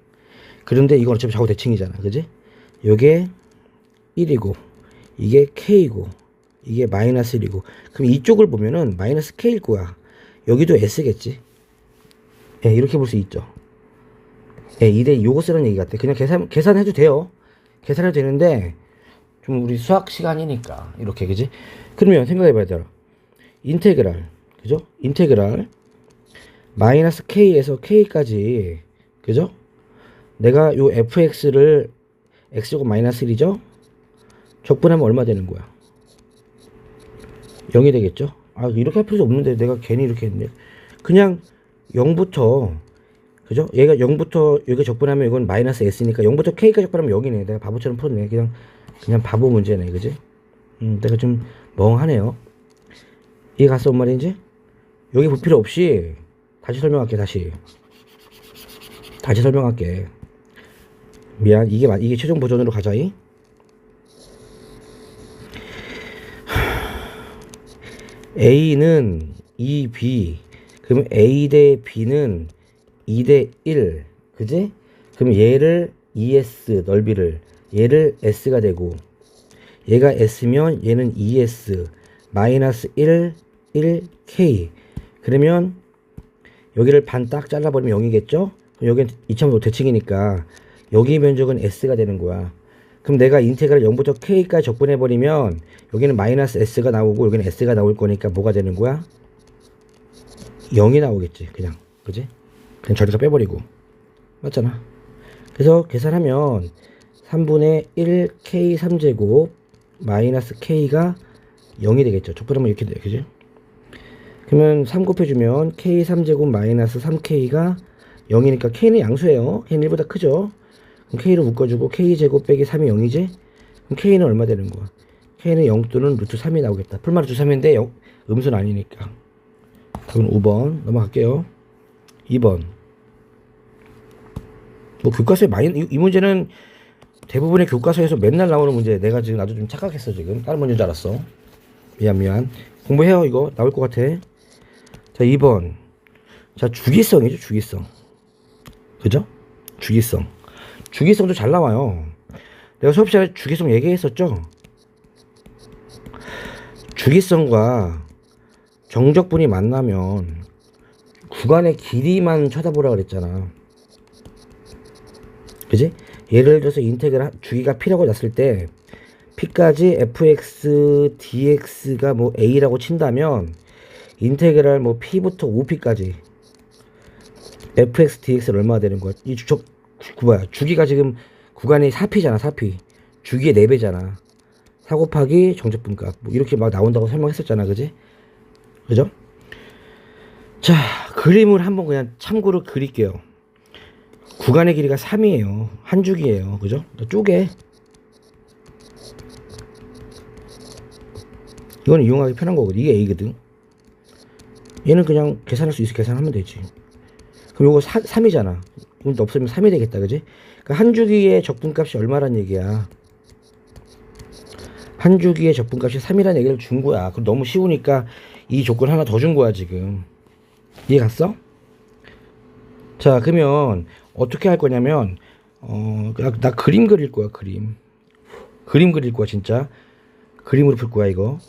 그런데 이건 어차피 좌우 대칭이잖아. 그지? 요게 1이고 이게 K고 이게 마이너스 1이고 그럼 이쪽을 보면은 마이너스 K일 거야. 여기도 S겠지. 예, 이렇게 볼 수 있죠. 예, 2대 요거 쓰는 얘기 같아. 그냥 계산해도 돼요. 계산해도 되는데 좀 우리 수학 시간이니까 이렇게. 그지? 그러면 생각해봐야 돼. 인테그랄 그죠? 인테그랄 마이너스 K에서 K까지 그죠? 내가 요 fx를 x제곱 마이너스 1이죠? 적분하면 얼마 되는 거야? 0이 되겠죠? 아, 이렇게 할 필요도 없는데 내가 괜히 이렇게 했네. 그냥 0부터 그죠? 얘가 0부터 여기 적분하면 이건 마이너스 s니까 0부터 k까지 적분하면 0이네. 내가 바보처럼 풀었네. 그냥 바보 문제네. 그지? 내가 좀 멍하네요. 이해 갔어? 뭔 말인지? 여기 볼 필요 없이 다시 설명할게. 다시 설명할게. 미안. 이게 최종 버전으로 가자이. A는 2B. 그럼 A 대 B는 2 대 1. 그지? 그럼 얘를 ES 넓이를 얘를 S가 되고 얘가 S면 얘는 ES 마이너스 1 1K. 그러면 여기를 반 딱 잘라버리면 0이겠죠? 그럼 여기는 이차원도 대칭이니까 여기 면적은 S가 되는 거야. 그럼 내가 인테그랄 0부터 K까지 적분해버리면 여기는 마이너스 S가 나오고 여기는 S가 나올 거니까 뭐가 되는 거야? 0이 나오겠지. 그냥. 그지? 그냥 저기서 빼버리고. 맞잖아. 그래서 계산하면 3분의 1 K 3제곱 마이너스 K가 0이 되겠죠. 적분하면 이렇게 돼. 그지? 그러면 3 곱해주면 K 3제곱 마이너스 3K가 0이니까 K는 양수예요. K는 1보다 크죠. 그럼 K로 묶어주고 K제곱 빼기 3이 0이지? 그럼 K는 얼마 되는 거야? K는 0 또는 루트 3이 나오겠다. 풀마 루트 3인데 음수는 아니니까. 답은 5번 넘어갈게요. 2번. 뭐 교과서에 많이 이 문제는 대부분의 교과서에서 맨날 나오는 문제. 내가 지금 나도 좀 착각했어. 지금 다른 문제인 줄 알았어. 미안. 공부해요. 이거 나올 것 같아. 자, 2번. 자, 주기성이죠. 주기성. 그죠? 주기성도 잘 나와요. 내가 수업 시간에 주기성 얘기했었죠. 주기성과 정적분이 만나면 구간의 길이만 쳐다보라 그랬잖아. 그지? 예를 들어서 인테그랄 주기가 P라고 놨을 때 P까지 fx dx가 뭐 a라고 친다면 인테그랄 뭐 P부터 5P까지 fx dx는 얼마나 되는 거야? 주기가 지금 구간이 4P잖아. 4P 주기의 4배잖아. 4 곱하기 정적분값 뭐 이렇게 막 나온다고 설명했었잖아. 그지? 그죠? 자, 그림을 한번 그냥 참고로 그릴게요. 구간의 길이가 3이에요. 한 줄기예요. 그죠? 쪼개. 이건 이용하기 편한 거거든. 이게 A거든. 얘는 그냥 계산할 수 있어. 계산하면 되지. 그럼 요거 3이잖아. 이건 없으면 3이 되겠다. 그지? 그러니까 한 주기의 적분값이 얼마란 얘기야. 한 주기의 적분값이 3이라는 얘기를 준 거야. 그럼 너무 쉬우니까 이 조건 하나 더 준 거야 지금. 이해 갔어? 자, 그러면 어떻게 할 거냐면 나 그림 그릴 거야. 그림 그릴 거야. 진짜 그림으로 풀 거야. 이거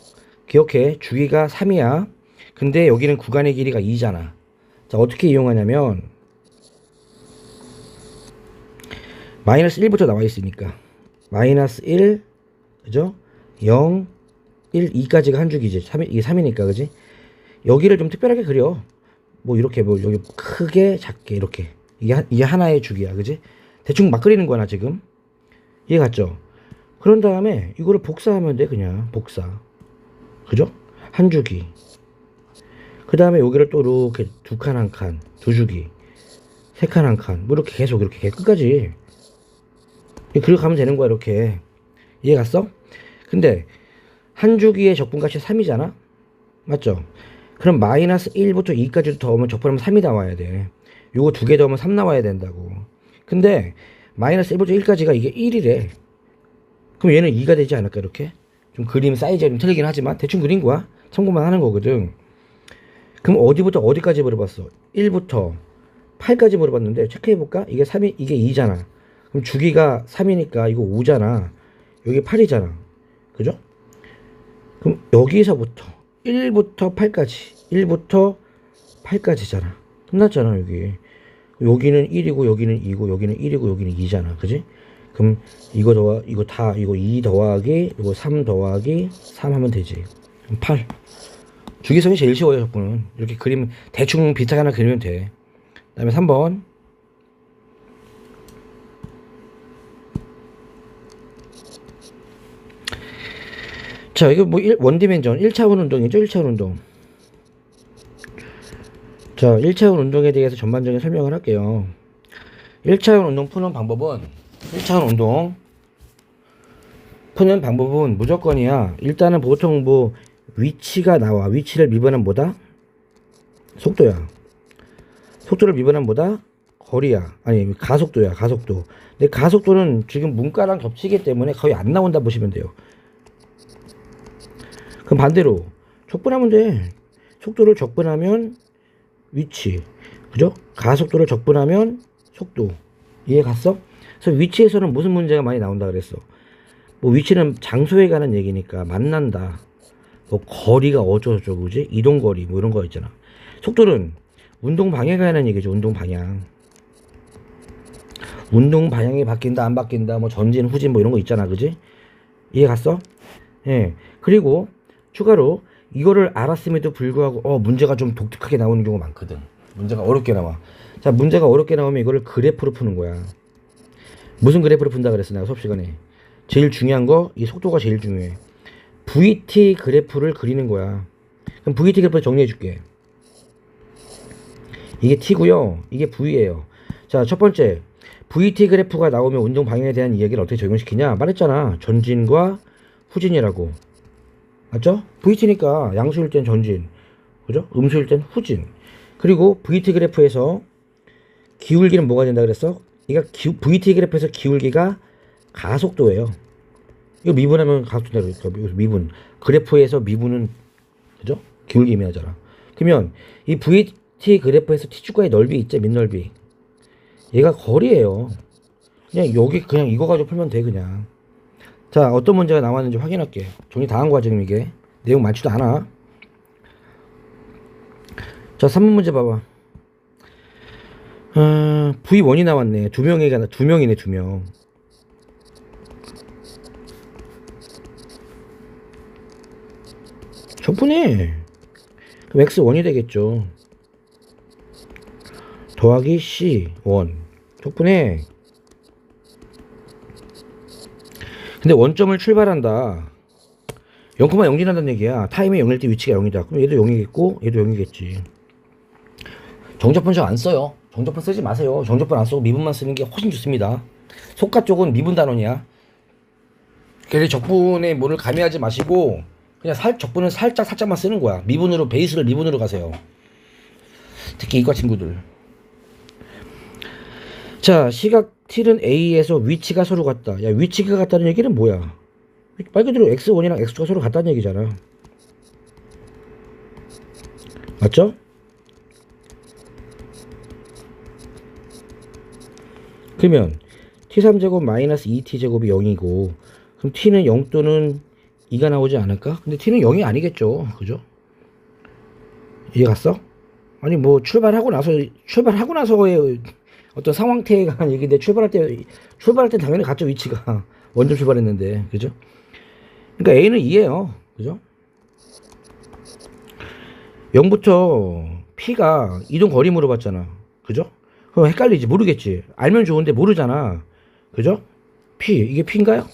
기억해. 주기가 3이야. 근데 여기는 구간의 길이가 2잖아. 자, 어떻게 이용하냐면 마이너스 1부터 나와 있으니까 마이너스 1, 그죠? 0, 1, 2까지가 한 주기지. 이게 3이니까, 그지? 여기를 좀 특별하게 그려. 뭐 이렇게 뭐 여기 크게 작게 이렇게 이게 하나의 주기야. 그지? 대충 막 그리는 거야 나 지금. 이해 갔죠? 그런 다음에 이거를 복사하면 돼. 그냥 복사. 그죠? 한 주기. 그 다음에 여기를 또 이렇게 두 칸 한 칸, 두 주기, 세 칸 한 칸, 뭐 이렇게 계속 이렇게 끝까지 그렇게 가면 되는 거야. 이렇게. 이해 갔어? 근데 한 주기의 적분값이 3이잖아. 맞죠? 그럼 마이너스 1부터 2까지 더하면 적분하면 3이 나와야 돼. 요거 두 개 더하면 3 나와야 된다고. 근데 마이너스 1부터 1까지가 이게 1이래. 그럼 얘는 2가 되지 않을까? 이렇게 좀 그림 사이즈가 좀 틀리긴 하지만 대충 그린 거야. 참고만 하는 거거든. 그럼 어디부터 어디까지 물어봤어? 1부터 8까지 물어봤는데 체크해볼까? 이게 3이 이게 2잖아. 그럼 주기가 3이니까 이거 5잖아. 여기 8이잖아. 그죠? 그럼 여기서부터 1부터 8까지 1부터 8까지잖아. 끝났잖아. 여기는 1이고 여기는 2고 여기는 1이고 여기는 2잖아. 그지? 그럼 이거 이거 2 더하기 이거 3 더하기 3 하면 되지. 그럼 8. 주기성이 제일 쉬워요. 적분은 이렇게 그림 대충 비슷하게 하나 그리면 돼. 그 다음에 3번 자, 이거 뭐 원디멘전 1차원 운동이죠. 1차원 운동. 자, 1차원 운동에 대해서 전반적인 설명을 할게요. 1차원 운동 푸는 방법은 1차원 운동 푸는 방법은 무조건이야. 일단은 보통 뭐 위치가 나와. 위치를 미분하면 뭐다? 속도야. 속도를 미분하면 뭐다? 거리야. 아니, 가속도야. 가속도. 근데 가속도는 지금 문과랑 겹치기 때문에 거의 안 나온다 보시면 돼요. 그럼 반대로 적분하면 돼. 속도를 적분하면 위치, 그죠? 가속도를 적분하면 속도. 이해 갔어? 그래서 위치에서는 무슨 문제가 많이 나온다 그랬어. 뭐 위치는 장소에 관한 얘기니까 만난다. 뭐 거리가 어쩌고저쩌고, 그지? 이동거리 뭐 이런 거 있잖아. 속도는 운동 방향에 관한 얘기죠. 운동 방향. 운동 방향이 바뀐다 안 바뀐다 뭐 전진 후진 뭐 이런 거 있잖아. 그지? 이해 갔어? 예. 그리고 추가로 이거를 알았음에도 불구하고 문제가 좀 독특하게 나오는 경우가 많거든. 문제가 어렵게 나와. 자, 문제가 어렵게 나오면 이거를 그래프로 푸는 거야. 무슨 그래프로 푼다 그랬어 내가 수업 시간에. 제일 중요한 거 이 속도가 제일 중요해. VT 그래프를 그리는 거야. 그럼 VT 그래프 정리해 줄게. 이게 T고요. 이게 V예요. 자, 첫 번째 VT 그래프가 나오면 운동 방향에 대한 이야기를 어떻게 적용시키냐 말했잖아. 전진과 후진이라고. 맞죠? VT니까 양수일 땐 전진, 그죠? 음수일 땐 후진. 그리고 VT 그래프에서 기울기는 뭐가 된다 그랬어? 그러니까 VT 그래프에서 기울기가 가속도예요. 이거 미분하면 가속도다 그랬어. 미분. 그래프에서 미분은, 그죠? 기울기 의미하잖아. 그러면 이 VT 그래프에서 T축과의 넓이 있죠? 밑넓이. 얘가 거리예요. 그냥 여기 그냥 이거 가지고 풀면 돼 그냥. 자, 어떤 문제가 나왔는지 확인할게. 정리 다 한 거야 지금 이게. 내용 많지도 않아. 자, 3번 문제 봐봐. V1이 나왔네. 두 명이네, 2명. 적분해. 그럼 X1이 되겠죠. 더하기 C1. 적분해. 근데 원점을 출발한다. 0,0 지난다는 얘기야. 타임이 0일 때 위치가 0이다. 그럼 얘도 0이겠고 얘도 0이겠지. 정적분 저 안 써요. 정적분 쓰지 마세요. 정적분 안 쓰고 미분만 쓰는 게 훨씬 좋습니다. 속가 쪽은 미분 단원이야. 그래서 적분에 뭐를 가미하지 마시고 그냥 적분은 살짝만 쓰는 거야. 미분으로 베이스를 미분으로 가세요. 특히 이과 친구들. 자, 시각 T는 A에서 위치가 서로 같다. 야, 위치가 같다는 얘기는 뭐야? 말 그대로 X1이랑 X2가 서로 같다는 얘기잖아. 맞죠? 그러면 T3제곱 마이너스 2T제곱이 0이고 그럼 T는 0 또는 2가 나오지 않을까? 근데 T는 0이 아니겠죠. 그죠? 이해 갔어? 아니 뭐 출발하고 나서의 어떤 상황태에 관한 얘기인데 출발할 때 당연히 같죠. 위치가 원점 출발했는데. 그죠? 그러니까 A는 2예요. 그죠? 0부터 P가 이동 거리 물어봤잖아. 그죠? 그럼 헷갈리지. 모르겠지. 알면 좋은데 모르잖아. 그죠? P. 이게 P인가요?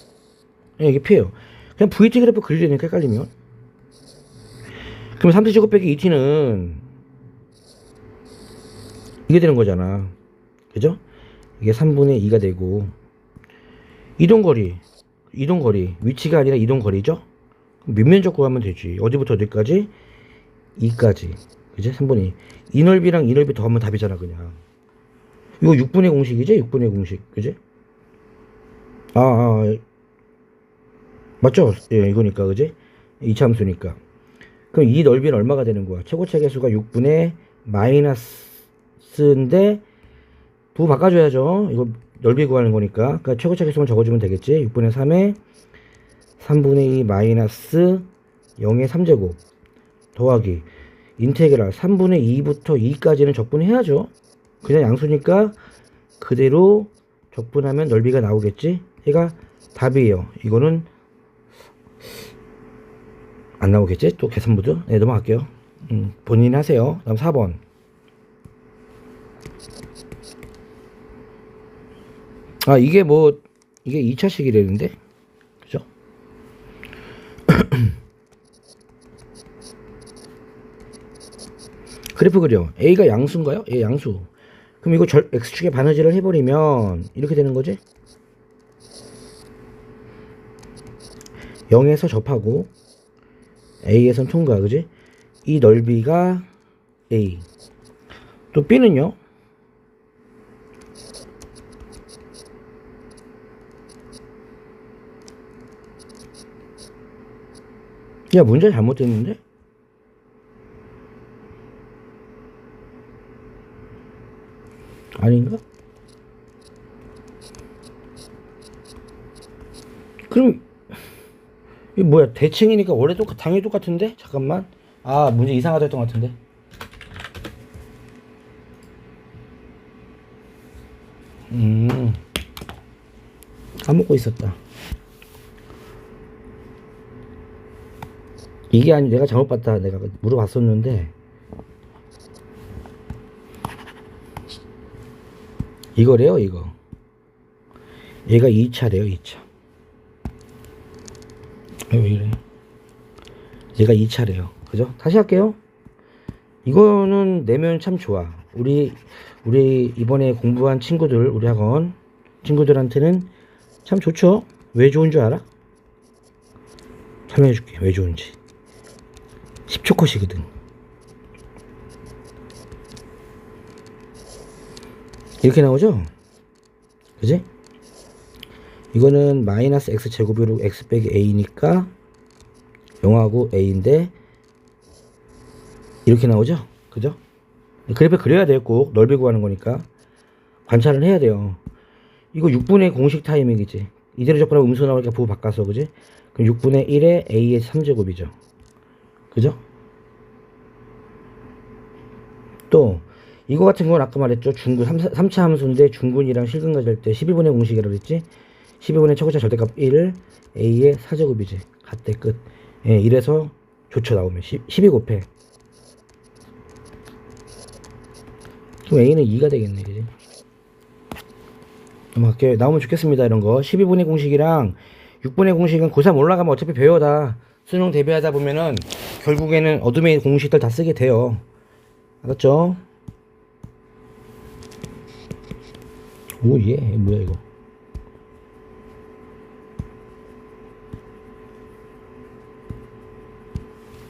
네, 이게 P예요. 그냥 VT 그래프 그리려니까 헷갈리면. 그럼 3T제곱 빼기 2T는 이게 되는 거잖아. 그죠? 이게 3분의 2가 되고 이동거리 위치가 아니라 이동거리죠? 밑면적 구하면 되지. 어디부터 어디까지? 2까지. 그지? 3분의 2. 이 넓이랑 이 넓이 더하면 답이잖아 그냥. 이거 6분의 공식이지? 6분의 공식. 그지? 맞죠? 예, 이거니까. 그지? 이차함수니까. 그럼 이 넓이는 얼마가 되는 거야? 최고차 계수가 6분의 마이너스인데 부 바꿔줘야죠. 이거 넓이 구하는 거니까. 그러니까 최고차 계수만 적어주면 되겠지. 6분의 3에 3분의 2 마이너스 0의 3제곱 더하기 인테그랄 3분의 2부터 2까지는 적분해야죠. 그냥 양수니까 그대로 적분하면 넓이가 나오겠지. 얘가 답이에요. 이거는 안 나오겠지? 또 계산부드? 네, 넘어갈게요. 본인이 하세요. 다음 4번. 이게 2차식이라는데? 그죠? 그래프 그려. A가 양수인가요? A 양수. 그럼 이거 X축에 바느질을 해버리면 이렇게 되는 거지? 0에서 접하고 A에선 통과. 그지? 이 넓이가 A. 또 B는요? 야, 문제 잘못됐는데? 아닌가? 그럼 이게 뭐야? 대칭이니까 원래 당연히 똑같은데? 잠깐만. 문제 이상하다 했던 것 같은데. 까먹고 있었다. 이게 아니 내가 잘못 봤다. 내가 물어봤었는데 이거래요. 이거 얘가 2차래요. 2차. 왜 이래? 얘가 2차래요. 그죠? 다시 할게요. 이거는 내면 참 좋아. 우리 이번에 공부한 친구들, 우리 학원 친구들한테는 참 좋죠. 왜 좋은 줄 알아? 설명해 줄게. 왜 좋은지. 10초 컷이거든. 이렇게 나오죠? 그지? 이거는 마이너스 x 제곱으로 x 빼기 a니까 0하고 a인데 이렇게 나오죠? 그죠? 그래프 그려야 돼요. 꼭 넓이 구하는 거니까 관찰을 해야 돼요. 이거 6분의 공식 타이밍이지. 이대로 접근하면 음수 나오니까 부호 바꿔서. 그지? 그럼 6분의 1에 a의 3제곱이죠. 그죠? 또 이거 같은 건 아까 말했죠. 중근 3차 함수인데 중근이랑 실근까지 할 때 12분의 공식이라고 그랬지. 12분의 최고차 절대값 1 a의 4제곱이지. 갓대 끝. 예, 이래서 조처 나오면 12 곱해. 그럼 a는 2가 되겠네. 그지? 넘어갈게요. 나오면 좋겠습니다. 이런 거 12분의 공식이랑 6분의 공식은 고3 올라가면 어차피 배워 다. 수능 대비하다 보면은 결국에는 어둠의 공식들 다 쓰게 돼요. 알았죠? 오예, 뭐야 이거.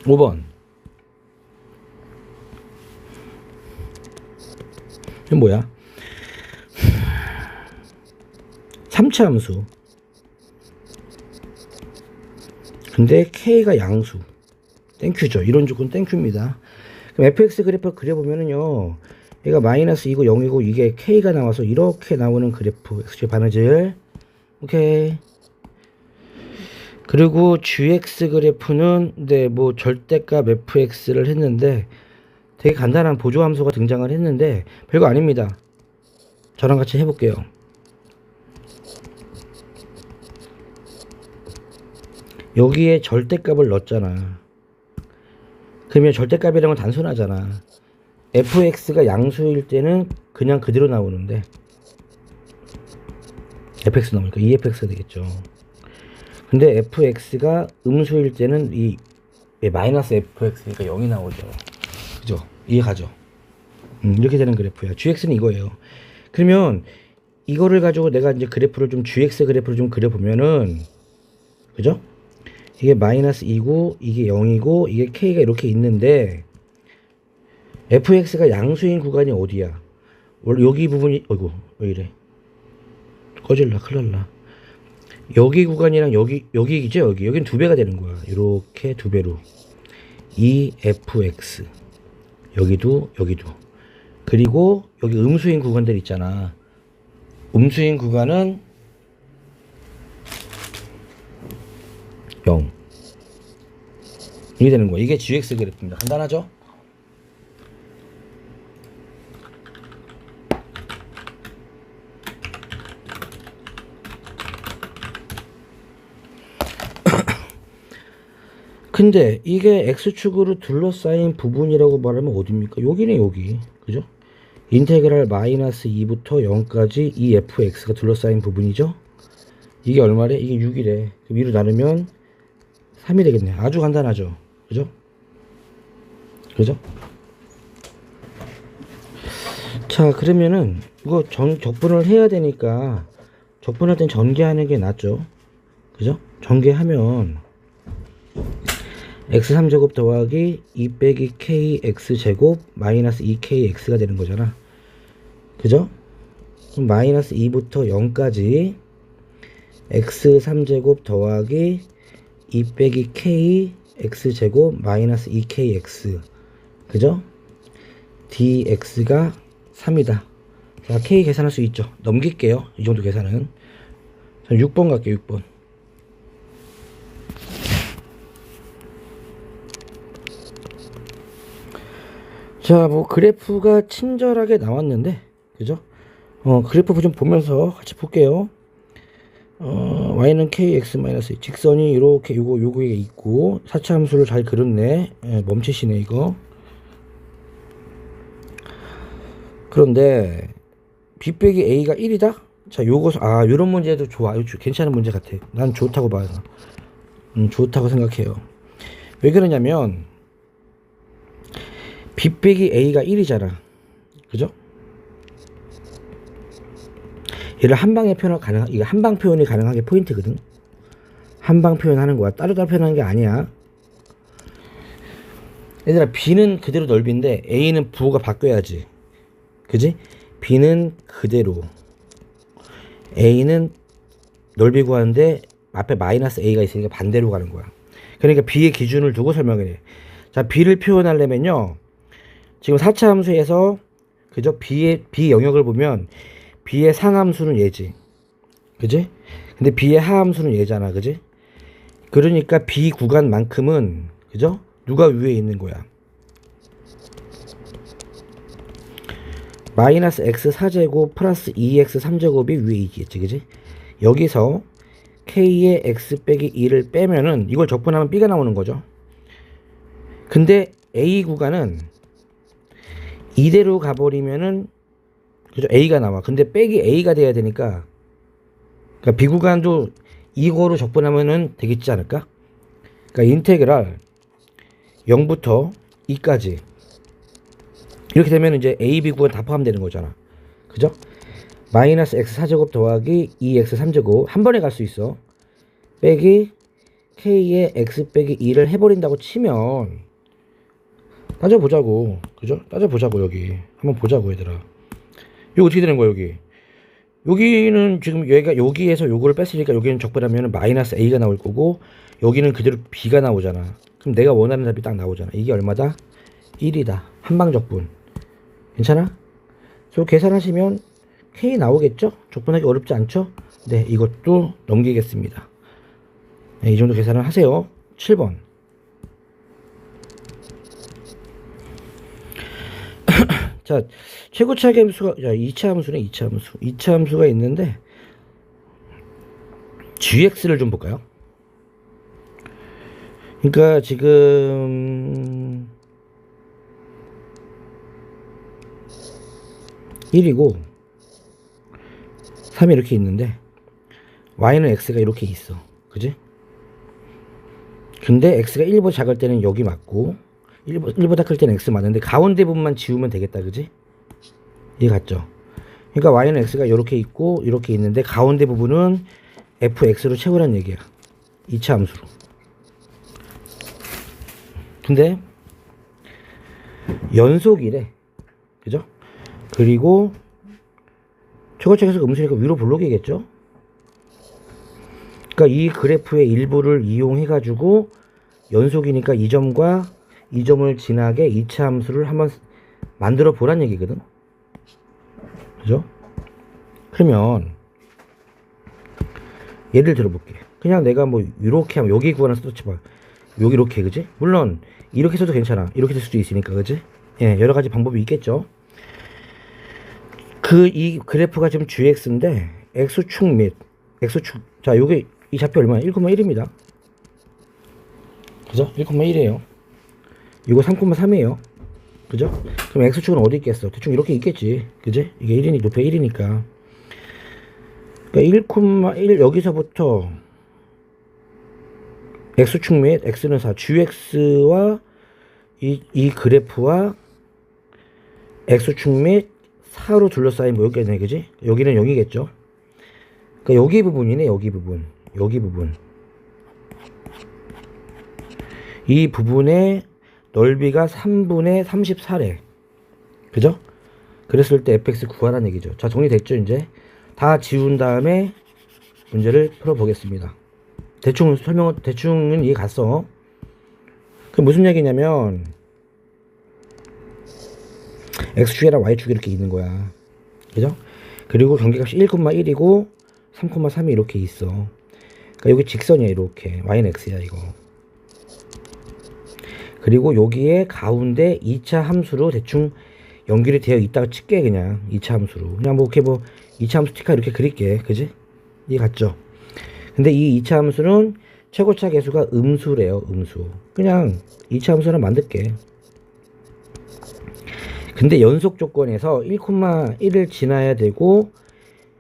5번. 이건 뭐야? 3차 함수. 근데 K가 양수. 땡큐죠. 이런 조건 땡큐입니다. 그럼 fx 그래프 그려보면은요. 얘가 마이너스 2고 0이고 이게 K가 나와서 이렇게 나오는 그래프. x축의 반환질. 오케이. 그리고 gx 그래프는 네, 뭐 절대값 fx를 했는데 되게 간단한 보조함수가 등장을 했는데 별거 아닙니다. 저랑 같이 해볼게요. 여기에 절대값을 넣었잖아. 그러면 절대값이라는 건 단순하잖아. fx가 양수일 때는 그냥 그대로 나오는데 fx 나오니까 2fx가 되겠죠. 근데 fx가 음수일 때는 이 마이너스 fx니까 0이 나오죠. 그죠? 이해가죠? 이렇게 되는 그래프야. gx는 이거예요. 그러면 이거를 가지고 내가 이제 그래프를 좀 gx 그래프를 좀 그려보면은 그죠? 이게 마이너스 2고 이게 0이고 이게 k가 이렇게 있는데 fx가 양수인 구간이 어디야? 원래 여기 부분이 어이구 왜 이래? 꺼질라 큰일날라. 여기 구간이랑 여기죠 여기 여긴 두 배가 되는 거야. 이렇게 두 배로 2fx 여기도 그리고 여기 음수인 구간들 있잖아. 음수인 구간은 0 이게 되는 거야. 이게 gx 그래프입니다. 간단하죠? 근데 이게 x축으로 둘러싸인 부분이라고 말하면 어딥니까? 여기네 여기. 그죠? 인테그랄 마이너스 2부터 0까지 이 fx가 둘러싸인 부분이죠? 이게 얼마래? 이게 6이래. 위로 나누면 3이 되겠네. 아주 간단하죠? 그죠? 그죠? 자, 그러면은 이거 적분을 해야 되니까 적분할 땐 전개하는 게 낫죠? 그죠? 전개하면 x3제곱 더하기 2 빼기 kx제곱 마이너스 2kx가 되는 거잖아. 그죠? 그럼 마이너스 2부터 0까지 x3제곱 더하기 2 빼기 kx제곱 마이너스 2kx 그죠? dx가 3이다. 자, k 계산할 수 있죠. 넘길게요. 이 정도 계산은. 자, 6번 갈게요. 6번. 자, 뭐 그래프가 친절하게 나왔는데 그죠? 그래프 좀 보면서 같이 볼게요. y는 kx 마이너스 직선이 이렇게 요거에 있고 4차 함수를 잘 그렸네. 멈추시네 이거. 그런데 b 빼기 a가 1이다? 자, 요런 문제도 좋아. 괜찮은 문제 같아. 난 좋다고 봐요. 좋다고 생각해요. 왜 그러냐면 b 빼기 a가 1이잖아. 그죠? 얘를 한방에 이거 한방 표현이 가능한 게 포인트거든. 한방 표현하는 거야. 따로따로 표현하는 게 아니야. 얘들아, b는 그대로 넓이인데 a는 부호가 바뀌어야지. 그지? b는 그대로, a는 넓이 구하는데 앞에 마이너스 a가 있으니까 반대로 가는 거야. 그러니까 b의 기준을 두고 설명을 해. 자, b를 표현하려면요, 지금 4차 함수에서 그죠? b 영역을 보면 b의 상함수는 얘지. 그지? 근데 b의 하함수는 얘잖아. 그지? 그러니까 b 구간만큼은 그죠? 누가 위에 있는 거야? 마이너스 x 4제곱 플러스 2x 3제곱이 위에 있겠지. 그지? 여기서 k의 x 빼기 2를 빼면은 이걸 적분하면 b가 나오는 거죠. 근데 a 구간은 이대로 가버리면은 그죠? a가 나와. 근데 빼기 a가 돼야 되니까, 그러니까 b 구간도 이거로 적분하면은 되겠지 않을까? 그러니까 인테그랄 0부터 2까지 이렇게 되면 이제 a, b 구간 다 포함되는 거잖아. 그죠? 마이너스 x 4제곱 더하기 2x 3제곱 한 번에 갈 수 있어. 빼기 k의 x 빼기 2를 해버린다고 치면 따져보자고. 그죠? 따져보자고. 여기 한번 보자고 얘들아. 이거 어떻게 되는 거야 여기? 여기는 지금 얘가 여기에서 요거를 뺐으니까 여기는 적분하면 마이너스 a가 나올 거고 여기는 그대로 b가 나오잖아. 그럼 내가 원하는 답이 딱 나오잖아. 이게 얼마다? 1이다. 한방적분. 괜찮아? 그래서 계산하시면 k 나오겠죠? 적분하기 어렵지 않죠? 네, 이것도 넘기겠습니다. 네, 이 정도 계산을 하세요. 7번. 자, 최고차기 함수가, 자, 2차 함수네, 2차 함수. 2차 함수가 있는데, gx를 좀 볼까요? 그러니까 지금, 1이고, 3이 이렇게 있는데, y는 x가 이렇게 있어. 그지? 근데 x가 1보다 작을 때는 여기 맞고, 1보다 클 때는 x 맞는데 가운데 부분만 지우면 되겠다. 그지? 이해 갔죠? 그러니까 y는 x가 이렇게 있고 이렇게 있는데 가운데 부분은 fx로 채우라는 얘기야. 2차 함수로. 근데 연속이래. 그죠? 그리고 최고차기에서 음수니까 위로 볼록이겠죠? 그러니까 이 그래프의 일부를 이용해 가지고 연속이니까 이 점과 이 점을 지나게 2차 함수를 한번 만들어 보란 얘기거든. 그죠? 그러면 예를 들어볼게. 그냥 내가 뭐 이렇게 하면 여기 구하나 써도 봐. 여기 이렇게. 그지? 물론 이렇게 써도 괜찮아. 이렇게 될 수도 있으니까. 그지? 예, 여러 가지 방법이 있겠죠. 이 그래프가 지금 gx인데 x축 및 x축, 자 요게 이 좌표 얼마야? 1,1입니다. 그죠? 1,1이에요. 이거 3,3이에요. 그죠? 그럼 x축은 어디 있겠어? 대충 이렇게 있겠지. 그지? 이게 1이니, 높이 1이니까. 그러니까 1,1 여기서부터 x축 및 x는 4, gx와 이 그래프와 x축 및 4로 둘러싸인 뭐 여기겠네. 그지? 여기는 0이겠죠? 그러니까 여기 부분이네. 여기 부분. 여기 부분. 이 부분의 넓이가 3분의 34래. 그죠? 그랬을 때 fx 구하라는 얘기죠. 자, 정리됐죠, 이제? 다 지운 다음에 문제를 풀어보겠습니다. 대충은 이해 갔어. 그 무슨 얘기냐면, x축이랑 y축이 이렇게 있는 거야. 그죠? 그리고 경계값이 1,1이고 3,3이 이렇게 있어. 그러니까 여기 직선이야, 이렇게. y는 x야, 이거. 그리고 여기에 가운데 2차 함수로 대충 연결이 되어 있다가 칠게. 그냥 2차 함수로 그냥 뭐 이렇게 뭐 2차 함수 티카 이렇게 그릴게. 그지? 이해 갔죠? 근데 이 2차 함수는 최고차 계수가 음수래요. 음수. 그냥 2차 함수를 만들게. 근데 연속 조건에서 1,1을 지나야 되고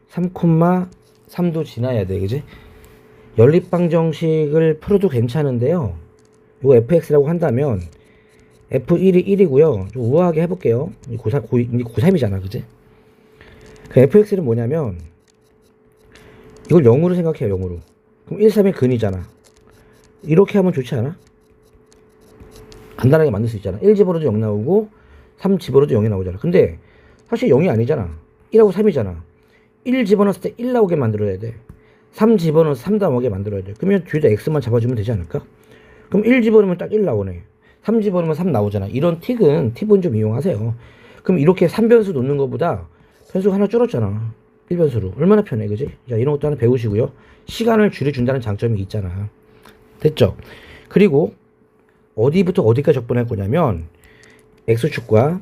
3,3도 지나야 돼. 그지? 연립방정식을 풀어도 괜찮은데요. 이거 fx라고 한다면 f1이 1이고요. 좀 우아하게 해볼게요. 고3이잖아. 그지? 그 fx는 뭐냐면 이걸 0으로 생각해요. 0으로. 그럼 1, 3의 근이잖아. 이렇게 하면 좋지 않아? 간단하게 만들 수 있잖아. 1 집어넣어도 0 나오고 3 집어넣어도 0이 나오잖아. 근데 사실 0이 아니잖아. 1하고 3이잖아. 1 집어넣었을 때 1 나오게 만들어야 돼. 3 집어넣어서 3 나오게 만들어야 돼. 그러면 뒤에다 x만 잡아주면 되지 않을까? 그럼 1 집어넣으면 딱 1 나오네. 3 집어넣으면 3 나오잖아. 이런 팁은 좀 이용하세요. 그럼 이렇게 3변수 놓는 것보다 변수가 하나 줄었잖아. 1변수로. 얼마나 편해. 그지? 자, 이런 것도 하나 배우시고요. 시간을 줄여준다는 장점이 있잖아. 됐죠? 그리고 어디부터 어디까지 적분할 거냐면 x축과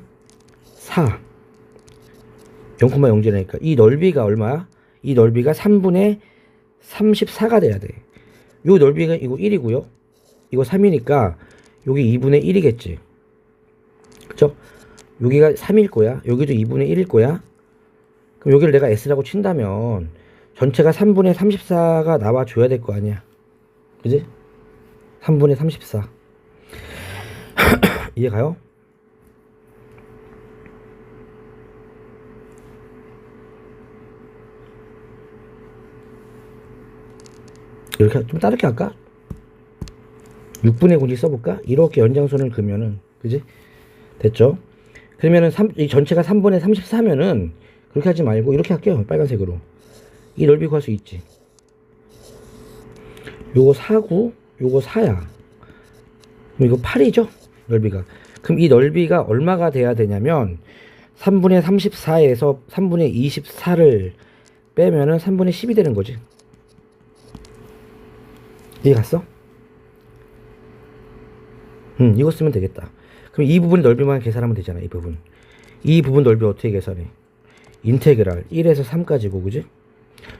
4 0,0지나니까 이 넓이가 얼마야? 이 넓이가 3분의 34가 돼야 돼. 요 넓이가 이거 1이고요. 이거 3이니까 여기 2분의 1이겠지. 그쵸? 여기가 3일 거야. 여기도 2분의 1일 거야. 그럼 여기를 내가 s라고 친다면 전체가 3분의 34가 나와줘야 될 거 아니야. 그지? 3분의 34. 이해 가요? 이렇게 좀 다르게 할까? 6분의 공식 써볼까? 이렇게 연장선을 그으면은, 그지? 됐죠? 그러면은 이 전체가 3분의 34면은 그렇게 하지 말고 이렇게 할게요. 빨간색으로. 이 넓이 구할 수 있지. 요거 4구, 요거 4야. 그럼 이거 8이죠? 넓이가. 그럼 이 넓이가 얼마가 돼야 되냐면 3분의 34에서 3분의 24를 빼면은 3분의 10이 되는 거지. 이해 갔어? 이거 쓰면 되겠다. 그럼 이 부분 넓이만 계산하면 되잖아. 이 부분 넓이 어떻게 계산해? 인테그랄 1에서 3까지고, 그지?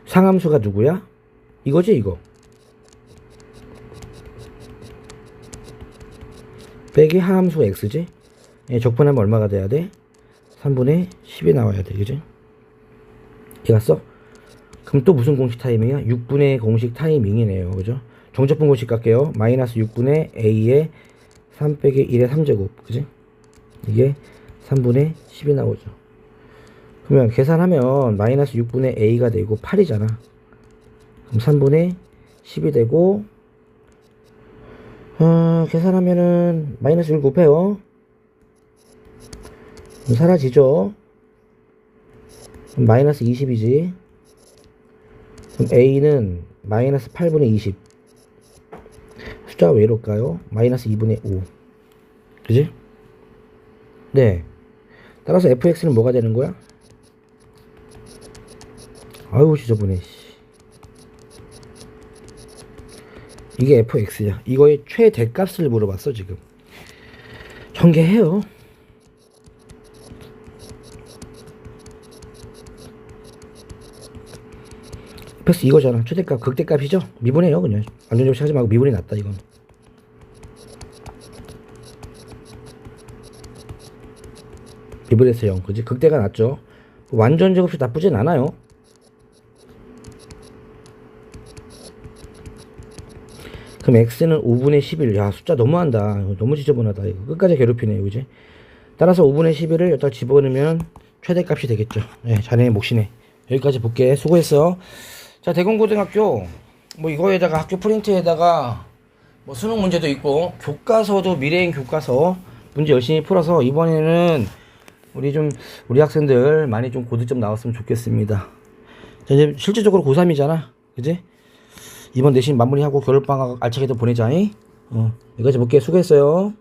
상함수가 누구야? 이거지, 이거. 빼기 하함수 x지? 예, 적분하면 얼마가 돼야 돼? 3분의 10이 나와야 돼, 그지? 이해 갔어? 그럼 또 무슨 공식 타이밍이야? 6분의 공식 타이밍이네요, 그죠? 정적분 공식 갈게요. 마이너스 6분의 a의 3 빼기 1의 3제곱, 그지? 이게 3분의 10이 나오죠. 그러면 계산하면 마이너스 6분의 a가 되고 8이잖아. 그럼 3분의 10이 되고, 계산하면은 마이너스 1 곱해요. 그럼 사라지죠. 그럼 마이너스 20이지. 그럼 a는 마이너스 8분의 20. 숫자가 왜 이럴까요? 마이너스 2분의 5. 그지? 네. 따라서 fx는 뭐가 되는 거야? 아유, 지저분해. 이게 fx야. 이거의 최대값을 물어봤어, 지금. 전개해요. fx 이거잖아. 최대값, 극대값이죠? 미분해요, 그냥. 완전 접시 하지 말고 미분이 낫다, 이건. 미분에서 0, 그지? 극대가 낫죠? 완전 제곱식 나쁘진 않아요. 그럼 x는 5분의 11. 야, 숫자 너무한다. 너무 지저분하다. 이거 끝까지 괴롭히네, 그지? 따라서 5분의 11을 여기다 집어넣으면 최대값이 되겠죠. 네, 자네의 몫이네. 여기까지 볼게. 수고했어. 자, 대공고등학교 뭐 이거에다가 학교 프린트에다가 뭐 수능 문제도 있고 교과서도 미래인 교과서 문제 열심히 풀어서 이번에는 우리 학생들 많이 좀 고득점 나왔으면 좋겠습니다. 자, 이제 실질적으로 고3이잖아, 그지? 이번 내신 마무리하고 겨울방학 알차게도 보내자잉. 여기까지 볼게. 수고했어요.